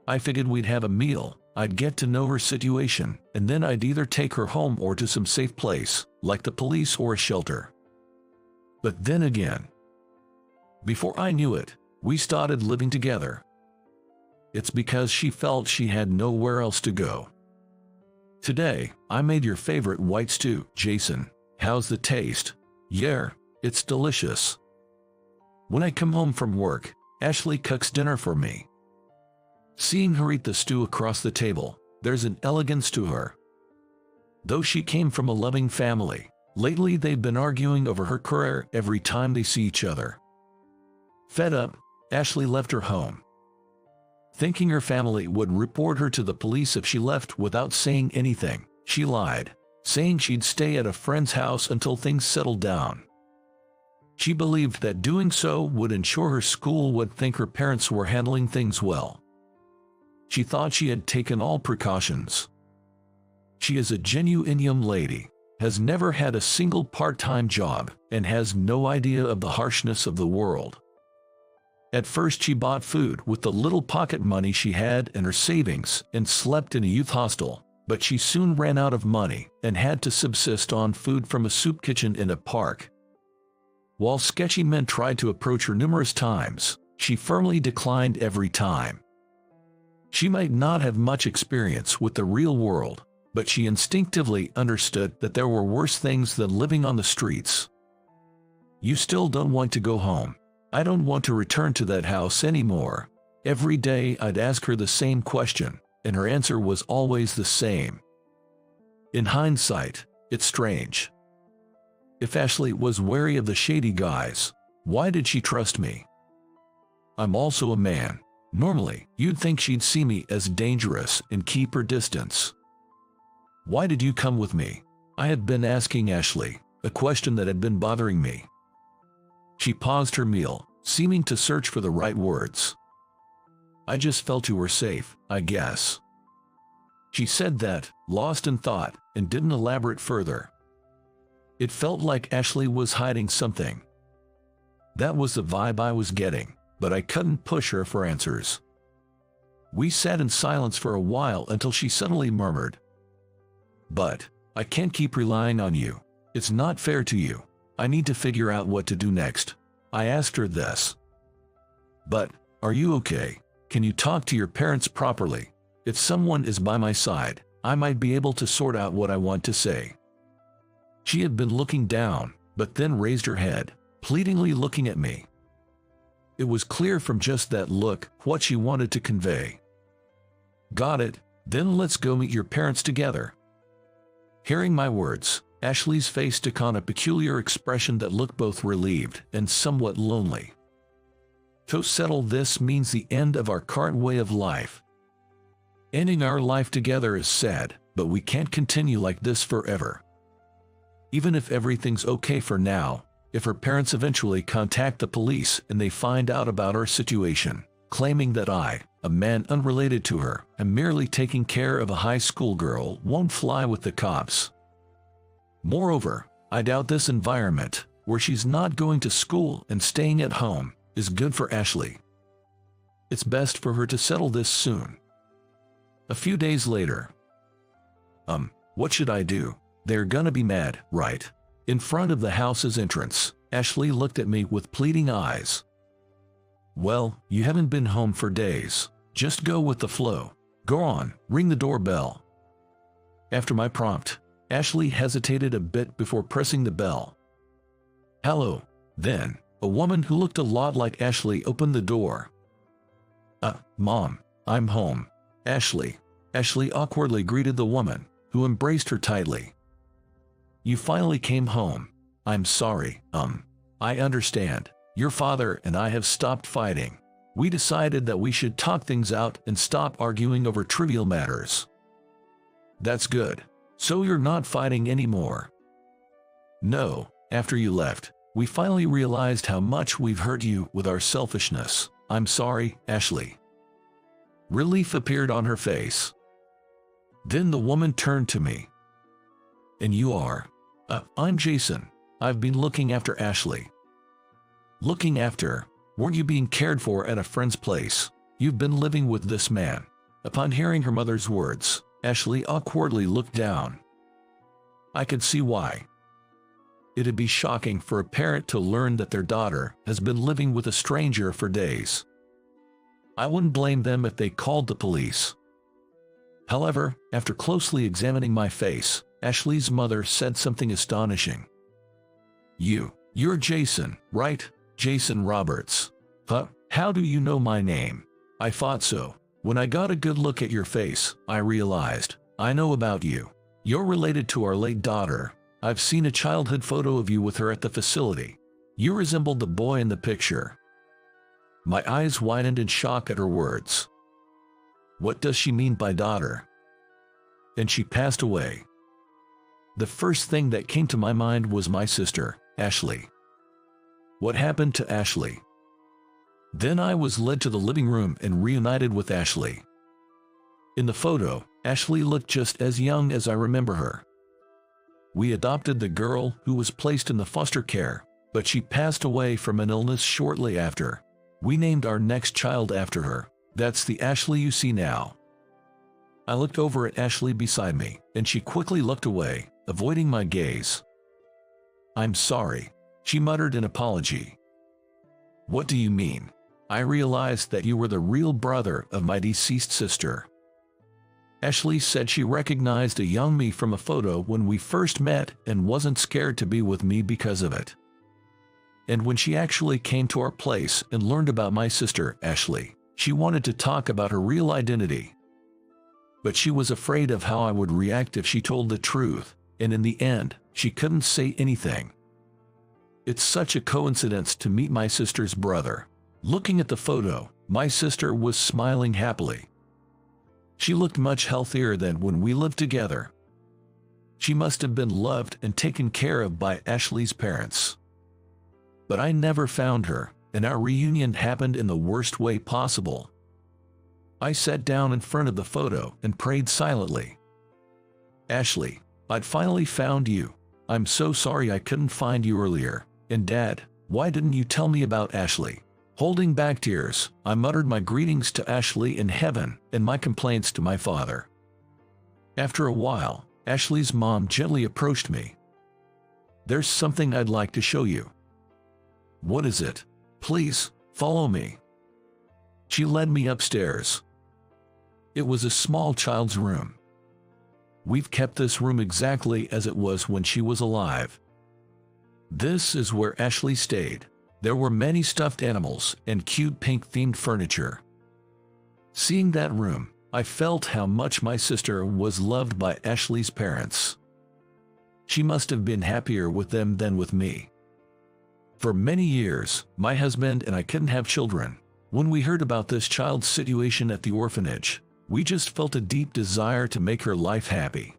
I figured we'd have a meal, I'd get to know her situation, and then I'd either take her home or to some safe place, like the police or a shelter. But then again, before I knew it, we started living together. It's because she felt she had nowhere else to go. "Today, I made your favorite white stew, Jason. How's the taste?" "Yeah, it's delicious." When I come home from work, Ashley cooks dinner for me. Seeing her eat the stew across the table, there's an elegance to her. Though she came from a loving family, Lately, they've been arguing over her career every time they see each other. Fed up, Ashley left her home. Thinking her family would report her to the police if she left without saying anything, she lied, saying she'd stay at a friend's house until things settled down. She believed that doing so would ensure her school would think her parents were handling things well. She thought she had taken all precautions. She is a genuine young lady, has never had a single part-time job, and has no idea of the harshness of the world. At first she bought food with the little pocket money she had and her savings and slept in a youth hostel, but she soon ran out of money and had to subsist on food from a soup kitchen in a park. While sketchy men tried to approach her numerous times, she firmly declined every time. She might not have much experience with the real world, but she instinctively understood that there were worse things than living on the streets. "You still don't want to go home? I don't want to return to that house anymore." Every day I'd ask her the same question, and her answer was always the same. In hindsight, it's strange. If Ashley was wary of the shady guys, why did she trust me? I'm also a man. Normally, you'd think she'd see me as dangerous and keep her distance. "Why did you come with me?" I had been asking Ashley, a question that had been bothering me. She paused her meal, seeming to search for the right words. "I just felt you were safe, I guess." She said that, lost in thought, and didn't elaborate further. It felt like Ashley was hiding something. That was the vibe I was getting, but I couldn't push her for answers. We sat in silence for a while until she suddenly murmured, "But I can't keep relying on you. It's not fair to you. I need to figure out what to do next." I asked her this. "But, are you okay? Can you talk to your parents properly? If someone is by my side, I might be able to sort out what I want to say." She had been looking down, but then raised her head, pleadingly looking at me. It was clear from just that look what she wanted to convey. "Got it, then let's go meet your parents together." Hearing my words, Ashley's face took on a peculiar expression that looked both relieved and somewhat lonely. "To settle this means the end of our current way of life. Ending our life together is sad, but we can't continue like this forever. Even if everything's okay for now, if her parents eventually contact the police and they find out about our situation, claiming that I, a man unrelated to her, am merely taking care of a high school girl, won't fly with the cops. Moreover, I doubt this environment, where she's not going to school and staying at home, is good for Ashley. It's best for her to settle this soon." A few days later. What should I do? They're gonna be mad, right? In front of the house's entrance, Ashley looked at me with pleading eyes. "Well, you haven't been home for days. Just go with the flow. Go on, ring the doorbell." After my prompt, Ashley hesitated a bit before pressing the bell. "Hello." Then, a woman who looked a lot like Ashley opened the door. Mom, I'm home." "Ashley." Ashley awkwardly greeted the woman, who embraced her tightly. "You finally came home. I'm sorry. I understand. Your father and I have stopped fighting. We decided that we should talk things out and stop arguing over trivial matters." "That's good. So you're not fighting anymore?" "No, after you left, we finally realized how much we've hurt you with our selfishness. I'm sorry, Ashley." Relief appeared on her face. Then the woman turned to me. "And you are?" I'm Jason. I've been looking after Ashley." "Looking after? Weren't you being cared for at a friend's place? You've been living with this man." Upon hearing her mother's words, Ashley awkwardly looked down. I could see why. It'd be shocking for a parent to learn that their daughter has been living with a stranger for days. I wouldn't blame them if they called the police. However, after closely examining my face, Ashley's mother said something astonishing. You're Jason, right? Jason Roberts." "Huh? How do you know my name?" "I thought so. When I got a good look at your face, I realized, I know about you. You're related to our late daughter, I've seen a childhood photo of you with her at the facility. You resembled the boy in the picture." My eyes widened in shock at her words. What does she mean by daughter? And she passed away. The first thing that came to my mind was my sister, Ashley. What happened to Ashley? Then I was led to the living room and reunited with Ashley. In the photo, Ashley looked just as young as I remember her. We adopted the girl who was placed in the foster care, but she passed away from an illness shortly after. We named our next child after her. That's the Ashley you see now. I looked over at Ashley beside me, and she quickly looked away, avoiding my gaze. "I'm sorry," she muttered in apology. "What do you mean?" "I realized that you were the real brother of my deceased sister." Ashley said she recognized a young me from a photo when we first met and wasn't scared to be with me because of it. And when she actually came to our place and learned about my sister, Ashley, she wanted to talk about her real identity. But she was afraid of how I would react if she told the truth, and in the end, she couldn't say anything. It's such a coincidence to meet my sister's brother. Looking at the photo, my sister was smiling happily. She looked much healthier than when we lived together. She must have been loved and taken care of by Ashley's parents. But I never found her, and our reunion happened in the worst way possible. I sat down in front of the photo and prayed silently. "Ashley, I'd finally found you. I'm so sorry I couldn't find you earlier. And Dad, why didn't you tell me about Ashley?" Holding back tears, I muttered my greetings to Ashley in heaven and my complaints to my father. After a while, Ashley's mom gently approached me. "There's something I'd like to show you." "What is it?" "Please, follow me." She led me upstairs. It was a small child's room. We've kept this room exactly as it was when she was alive. This is where Ashley stayed. There were many stuffed animals and cute pink-themed furniture. Seeing that room, I felt how much my sister was loved by Ashley's parents. She must have been happier with them than with me. For many years, my husband and I couldn't have children. When we heard about this child's situation at the orphanage, we just felt a deep desire to make her life happy.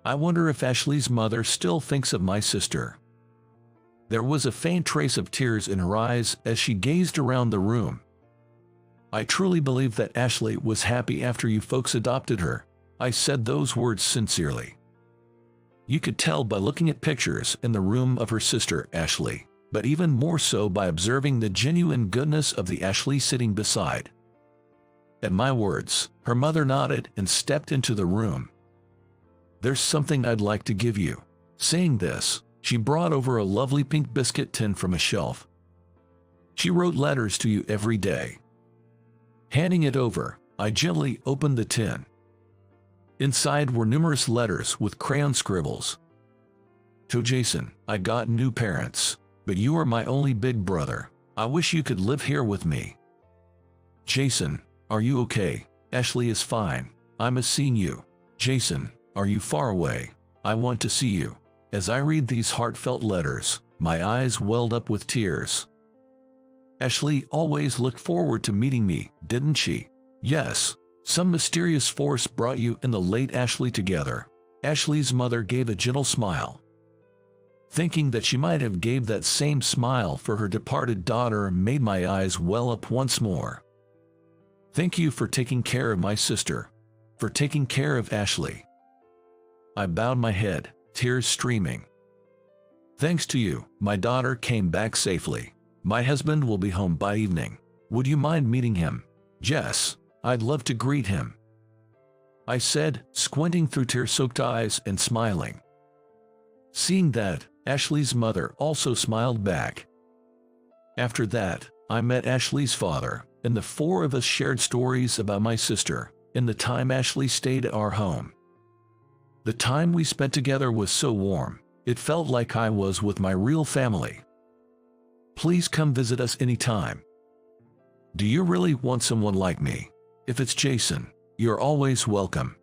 I wonder if Ashley's mother still thinks of my sister. There was a faint trace of tears in her eyes as she gazed around the room. "I truly believe that Ashley was happy after you folks adopted her." I said those words sincerely. You could tell by looking at pictures in the room of her sister, Ashley, but even more so by observing the genuine goodness of the Ashley sitting beside. At my words, her mother nodded and stepped into the room. "There's something I'd like to give you." Saying this, she brought over a lovely pink biscuit tin from a shelf. "She wrote letters to you every day." Handing it over, I gently opened the tin. Inside were numerous letters with crayon scribbles. "To Jason, I got new parents, but you are my only big brother. I wish you could live here with me. Jason, are you okay? Ashley is fine. I miss seeing you. Jason, are you far away? I want to see you." As I read these heartfelt letters, my eyes welled up with tears. Ashley always looked forward to meeting me, didn't she? Yes. Some mysterious force brought you and the late Ashley together. Ashley's mother gave a gentle smile. Thinking that she might have gave that same smile for her departed daughter made my eyes well up once more. "Thank you for taking care of my sister. For taking care of Ashley." I bowed my head, tears streaming. "Thanks to you, my daughter came back safely. My husband will be home by evening. Would you mind meeting him?" "Yes, I'd love to greet him," I said, squinting through tear-soaked eyes and smiling. Seeing that, Ashley's mother also smiled back. After that, I met Ashley's father, and the four of us shared stories about my sister and the time Ashley stayed at our home. The time we spent together was so warm, it felt like I was with my real family. Please come visit us anytime. Do you really want someone like me? If it's Jason, you're always welcome.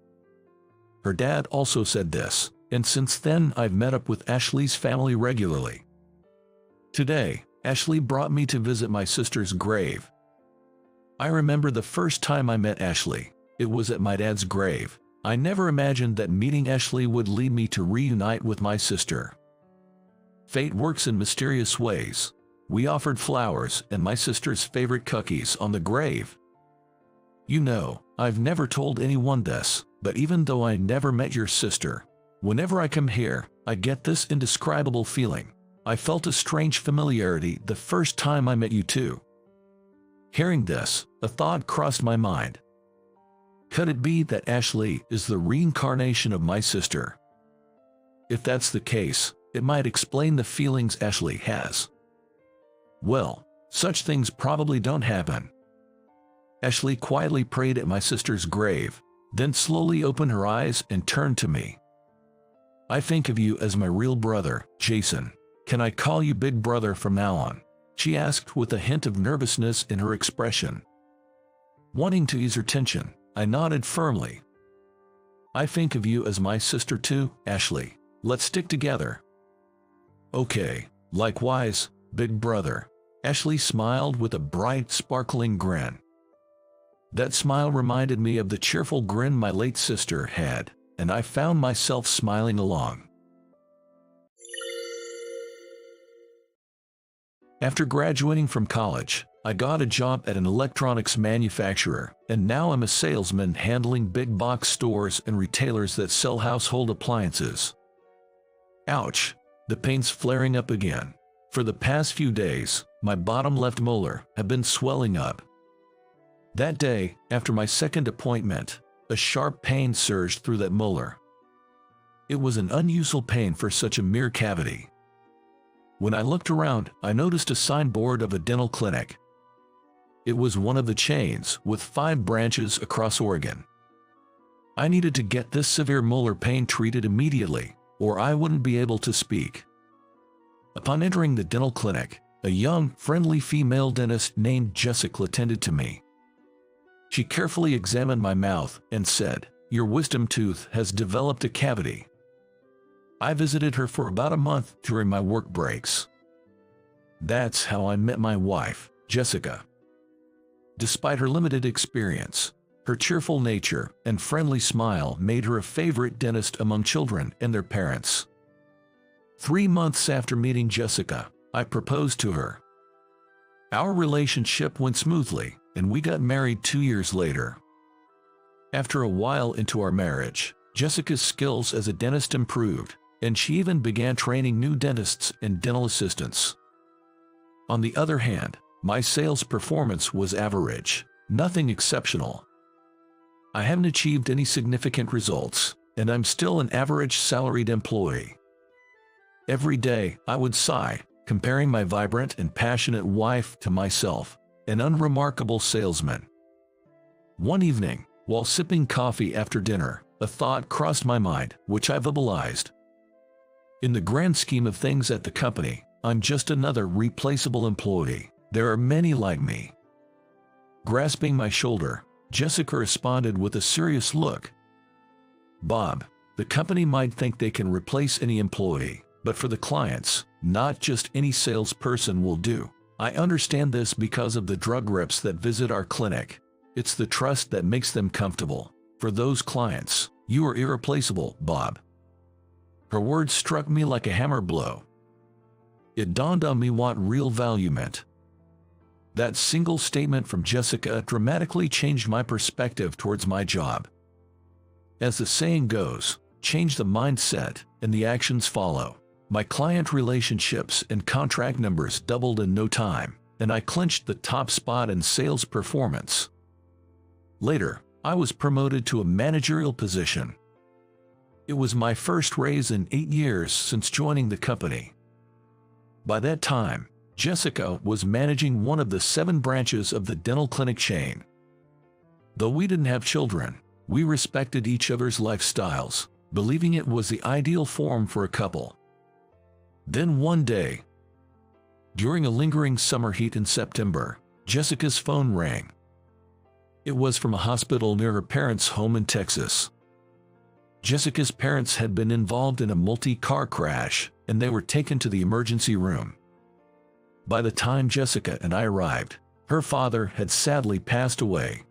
Her dad also said this. and since then I've met up with Ashley's family regularly. Today, Ashley brought me to visit my sister's grave. I remember the first time I met Ashley. It was at my dad's grave. I never imagined that meeting Ashley would lead me to reunite with my sister. Fate works in mysterious ways. We offered flowers and my sister's favorite cookies on the grave. You know, I've never told anyone this, but even though I never met your sister, whenever I come here, I get this indescribable feeling. I felt a strange familiarity the first time I met you too. Hearing this, a thought crossed my mind. Could it be that Ashley is the reincarnation of my sister? If that's the case, it might explain the feelings Ashley has. Well, such things probably don't happen. Ashley quietly prayed at my sister's grave, then slowly opened her eyes and turned to me. I think of you as my real brother, Jason. Can I call you Big Brother from now on? She asked with a hint of nervousness in her expression. Wanting to ease her tension, I nodded firmly. I think of you as my sister too, Ashley. Let's stick together. Okay, likewise, Big Brother. Ashley smiled with a bright, sparkling grin. That smile reminded me of the cheerful grin my late sister had, and I found myself smiling along. After graduating from college, I got a job at an electronics manufacturer, and now I'm a salesman handling big box stores and retailers that sell household appliances. Ouch, the pain's flaring up again. For the past few days, my bottom left molar had been swelling up. That day, after my second appointment, a sharp pain surged through that molar. It was an unusual pain for such a mere cavity. When I looked around, I noticed a signboard of a dental clinic. It was one of the chains, with 5 branches across Oregon. I needed to get this severe molar pain treated immediately, or I wouldn't be able to speak. Upon entering the dental clinic, a young, friendly female dentist named Jessica attended to me. She carefully examined my mouth and said, "Your wisdom tooth has developed a cavity." I visited her for about a month during my work breaks. That's how I met my wife, Jessica. Despite her limited experience, her cheerful nature and friendly smile made her a favorite dentist among children and their parents. 3 months after meeting Jessica, I proposed to her. Our relationship went smoothly, and we got married 2 years later. After a while into our marriage, Jessica's skills as a dentist improved, and she even began training new dentists and dental assistants. On the other hand, my sales performance was average, nothing exceptional. I haven't achieved any significant results, and I'm still an average salaried employee. Every day, I would sigh, comparing my vibrant and passionate wife to myself, an unremarkable salesman. One evening, while sipping coffee after dinner, a thought crossed my mind, which I verbalized. In the grand scheme of things at the company, I'm just another replaceable employee. There are many like me. Grasping my shoulder, Jessica responded with a serious look. "Bob, the company might think they can replace any employee, but for the clients, not just any salesperson will do. I understand this because of the drug reps that visit our clinic. It's the trust that makes them comfortable. For those clients, you are irreplaceable, Bob." Her words struck me like a hammer blow. It dawned on me what real value meant. That single statement from Jessica dramatically changed my perspective towards my job. As the saying goes, change the mindset, and the actions follow. My client relationships and contract numbers doubled in no time, and I clinched the top spot in sales performance. Later, I was promoted to a managerial position. It was my first raise in 8 years since joining the company. By that time, Jessica was managing one of the 7 branches of the dental clinic chain. Though we didn't have children, we respected each other's lifestyles, believing it was the ideal form for a couple. Then one day, during a lingering summer heat in September, Jessica's phone rang. It was from a hospital near her parents' home in Texas. Jessica's parents had been involved in a multi-car crash, and they were taken to the emergency room. By the time Jessica and I arrived, her father had sadly passed away.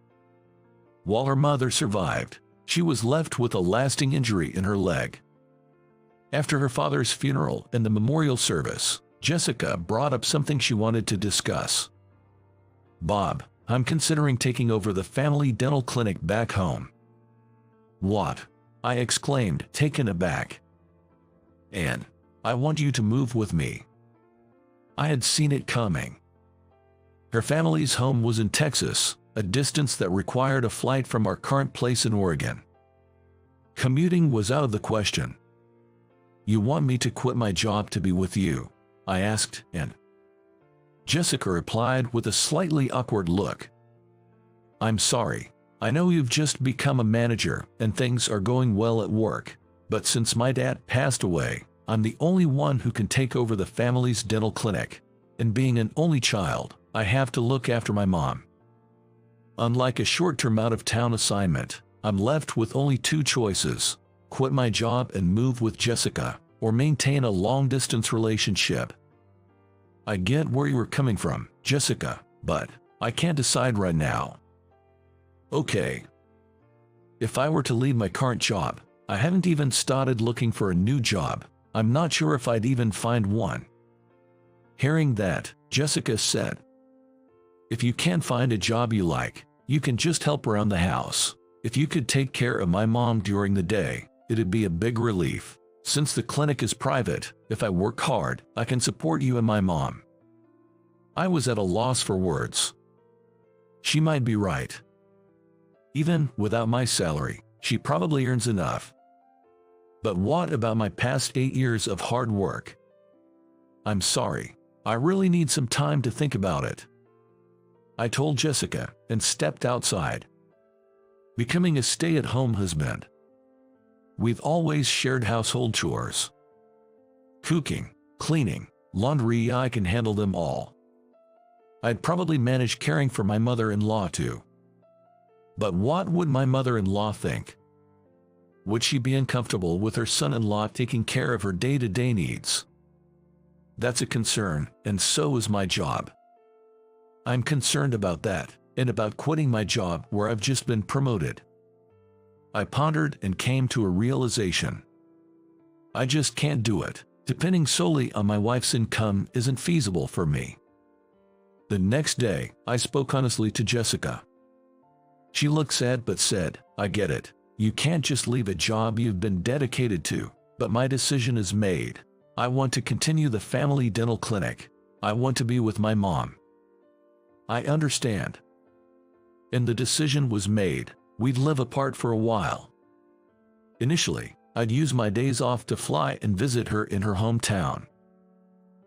While her mother survived, she was left with a lasting injury in her leg. After her father's funeral and the memorial service, Jessica brought up something she wanted to discuss. "Bob, I'm considering taking over the family dental clinic back home." "What?" I exclaimed, taken aback. "And I want you to move with me." I had seen it coming. Her family's home was in Texas, a distance that required a flight from our current place in Oregon. Commuting was out of the question. "You want me to quit my job to be with you?" I asked, and Jessica replied with a slightly awkward look. "I'm sorry. I know you've just become a manager and things are going well at work, but since my dad passed away, I'm the only one who can take over the family's dental clinic, and being an only child, I have to look after my mom. Unlike a short-term out-of-town assignment, I'm left with only two choices: quit my job and move with Jessica, or maintain a long-distance relationship." "I get where you were coming from, Jessica, but I can't decide right now." "Okay. If I were to leave my current job, I haven't even started looking for a new job. I'm not sure if I'd even find one." Hearing that, Jessica said, "If you can't find a job you like, you can just help around the house. If you could take care of my mom during the day, it'd be a big relief. Since the clinic is private, if I work hard, I can support you and my mom." I was at a loss for words. She might be right. Even without my salary, she probably earns enough. But what about my past 8 years of hard work? "I'm sorry. I really need some time to think about it," I told Jessica, and stepped outside. Becoming a stay-at-home husband. We've always shared household chores. Cooking, cleaning, laundry, I can handle them all. I'd probably manage caring for my mother-in-law too. But what would my mother-in-law think? Would she be uncomfortable with her son-in-law taking care of her day-to-day needs? That's a concern, and so is my job. I'm concerned about that, and about quitting my job where I've just been promoted. I pondered and came to a realization. I just can't do it. Depending solely on my wife's income isn't feasible for me. The next day, I spoke honestly to Jessica. She looked sad but said, "I get it. You can't just leave a job you've been dedicated to, but my decision is made. I want to continue the family dental clinic. I want to be with my mom." "I understand." And the decision was made. We'd live apart for a while. Initially, I'd use my days off to fly and visit her in her hometown.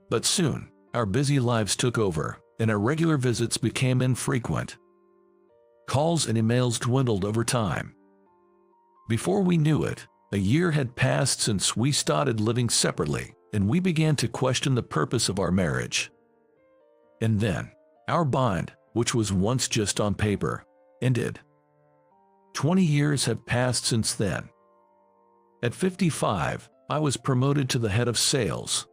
But soon, our busy lives took over, and our regular visits became infrequent. Calls and emails dwindled over time. Before we knew it, a year had passed since we started living separately, and we began to question the purpose of our marriage. And then, our bond, which was once just on paper, ended. 20 years have passed since then. At 55, I was promoted to the head of sales.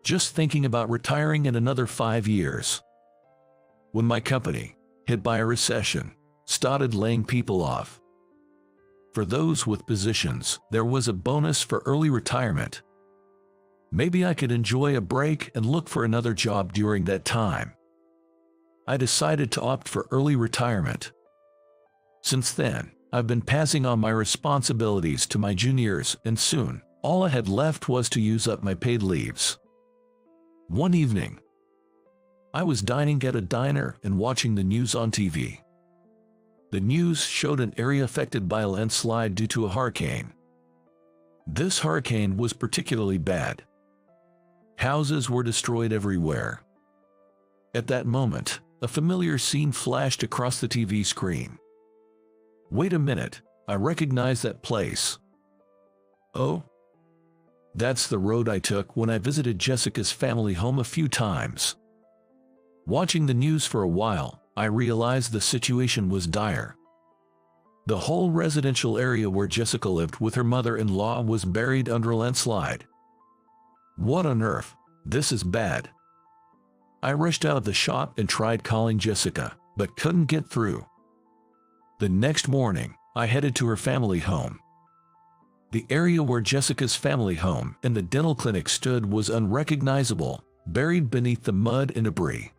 Just thinking about retiring in another 5 years. When my company, hit by a recession, started laying people off. For those with positions, there was a bonus for early retirement. Maybe I could enjoy a break and look for another job during that time. I decided to opt for early retirement. Since then, I've been passing on my responsibilities to my juniors, and soon, all I had left was to use up my paid leaves. One evening, I was dining at a diner and watching the news on TV. The news showed an area affected by a landslide due to a hurricane. This hurricane was particularly bad. Houses were destroyed everywhere. At that moment, a familiar scene flashed across the TV screen. Wait a minute, I recognize that place. Oh? That's the road I took when I visited Jessica's family home a few times. Watching the news for a while, I realized the situation was dire. The whole residential area where Jessica lived with her mother-in-law was buried under a landslide. What on earth? This is bad. I rushed out of the shop and tried calling Jessica, but couldn't get through. The next morning, I headed to her family home. The area where Jessica's family home and the dental clinic stood was unrecognizable, buried beneath the mud and debris.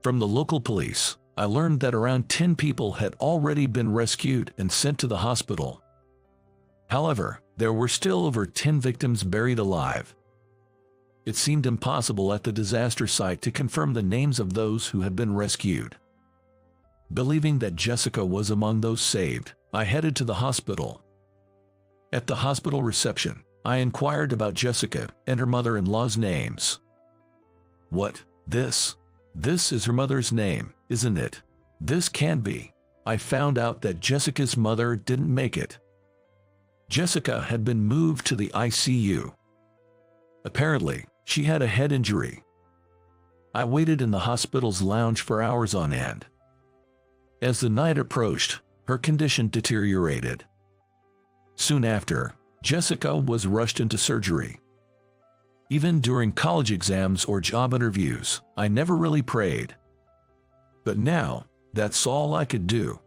From the local police, I learned that around 10 people had already been rescued and sent to the hospital. However, there were still over 10 victims buried alive. It seemed impossible at the disaster site to confirm the names of those who had been rescued. Believing that Jessica was among those saved, I headed to the hospital. At the hospital reception, I inquired about Jessica and her mother-in-law's names. What? This is her mother's name, isn't it? This can't be. I found out that Jessica's mother didn't make it. Jessica had been moved to the ICU. Apparently, she had a head injury. I waited in the hospital's lounge for hours on end. As the night approached, her condition deteriorated. Soon after, Jessica was rushed into surgery. Even during college exams or job interviews, I never really prayed. But now, that's all I could do.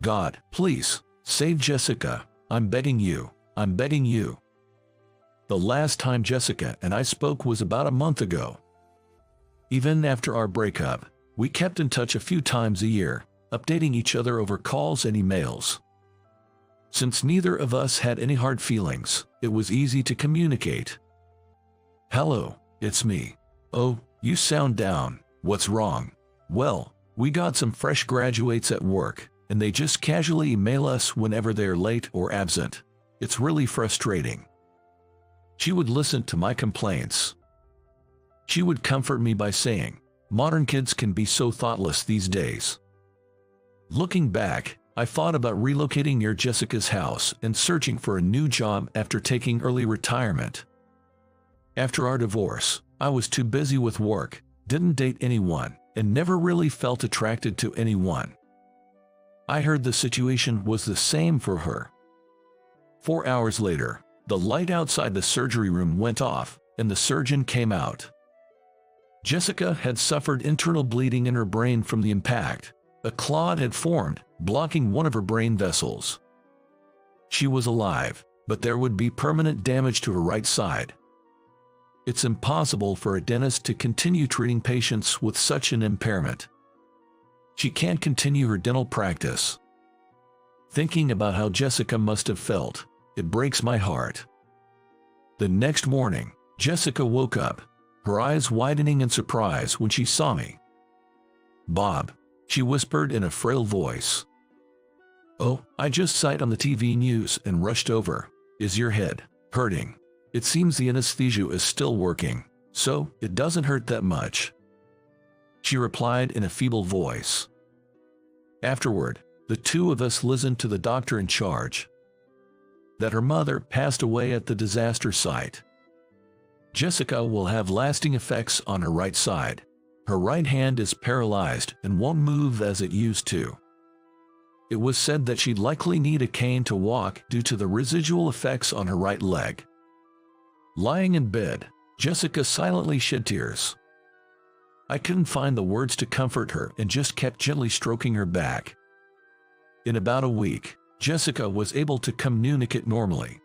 God, please, save Jessica. I'm begging you. I'm begging you. The last time Jessica and I spoke was about a month ago. Even after our breakup, we kept in touch a few times a year, updating each other over calls and emails. Since neither of us had any hard feelings, it was easy to communicate. Hello, it's me. Oh, you sound down. What's wrong? Well, we got some fresh graduates at work, and they just casually email us whenever they're late or absent. It's really frustrating. She would listen to my complaints. She would comfort me by saying, "Modern kids can be so thoughtless these days." Looking back, I thought about relocating near Jessica's house and searching for a new job after taking early retirement. After our divorce, I was too busy with work, didn't date anyone, and never really felt attracted to anyone. I heard the situation was the same for her. 4 hours later, the light outside the surgery room went off, and the surgeon came out. Jessica had suffered internal bleeding in her brain from the impact. A clot had formed, blocking one of her brain vessels. She was alive, but there would be permanent damage to her right side. It's impossible for a dentist to continue treating patients with such an impairment. She can't continue her dental practice. Thinking about how Jessica must have felt, it breaks my heart. The next morning, Jessica woke up, her eyes widening in surprise when she saw me. "Bob," she whispered in a frail voice. "Oh, I just saw it on the TV news and rushed over. Is your head hurting? It seems the anesthesia is still working, so it doesn't hurt that much," she replied in a feeble voice. Afterward, the two of us listened to the doctor in charge. That her mother passed away at the disaster site. Jessica will have lasting effects on her right side. Her right hand is paralyzed and won't move as it used to. It was said that she'd likely need a cane to walk due to the residual effects on her right leg. Lying in bed, Jessica silently shed tears. I couldn't find the words to comfort her and just kept gently stroking her back. In about a week, Jessica was able to communicate normally.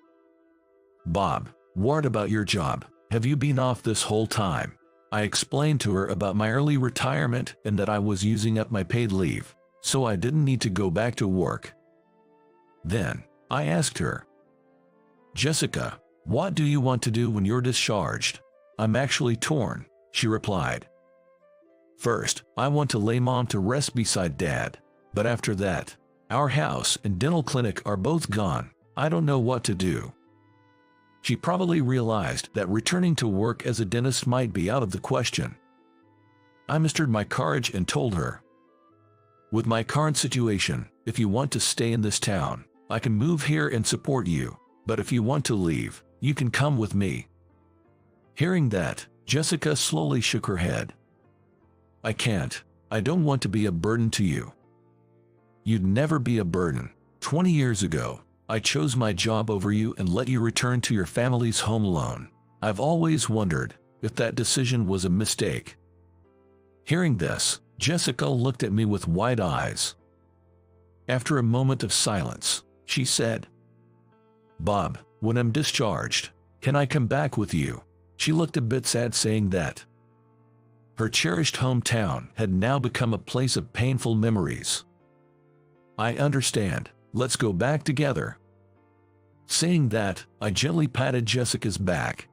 "Bob, what about your job? Have you been off this whole time?" I explained to her about my early retirement and that I was using up my paid leave, so I didn't need to go back to work. Then, I asked her, "Jessica, what do you want to do when you're discharged?" "I'm actually torn," she replied. "First, I want to lay Mom to rest beside Dad, but after that, our house and dental clinic are both gone. I don't know what to do." She probably realized that returning to work as a dentist might be out of the question. I mustered my courage and told her, "With my current situation, if you want to stay in this town, I can move here and support you, but if you want to leave, you can come with me." Hearing that, Jessica slowly shook her head. "I can't. I don't want to be a burden to you. you'd never be a burden. 20 years ago, I chose my job over you and let you return to your family's home alone. I've always wondered if that decision was a mistake." Hearing this, Jessica looked at me with wide eyes. After a moment of silence, she said, "Bob, when I'm discharged, can I come back with you?" She looked a bit sad, saying that her cherished hometown had now become a place of painful memories. "I understand. Let's go back together." Saying that, I gently patted Jessica's back.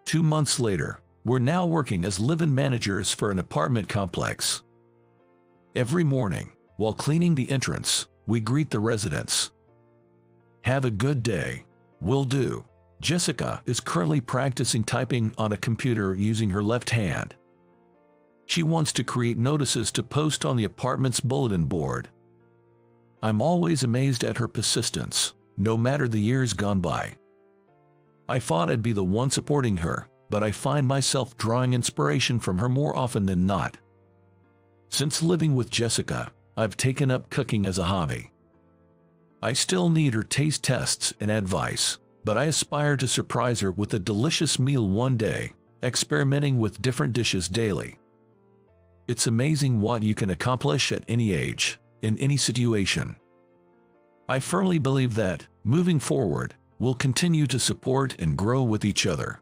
2 months later, we're now working as live-in managers for an apartment complex. Every morning, while cleaning the entrance, we greet the residents. "Have a good day." "Will do." Jessica is currently practicing typing on a computer using her left hand. She wants to create notices to post on the apartment's bulletin board. I'm always amazed at her persistence, no matter the years gone by. I thought I'd be the one supporting her, but I find myself drawing inspiration from her more often than not. Since living with Jessica, I've taken up cooking as a hobby. I still need her taste tests and advice, but I aspire to surprise her with a delicious meal one day, experimenting with different dishes daily. It's amazing what you can accomplish at any age, in any situation. I firmly believe that, moving forward, we'll continue to support and grow with each other.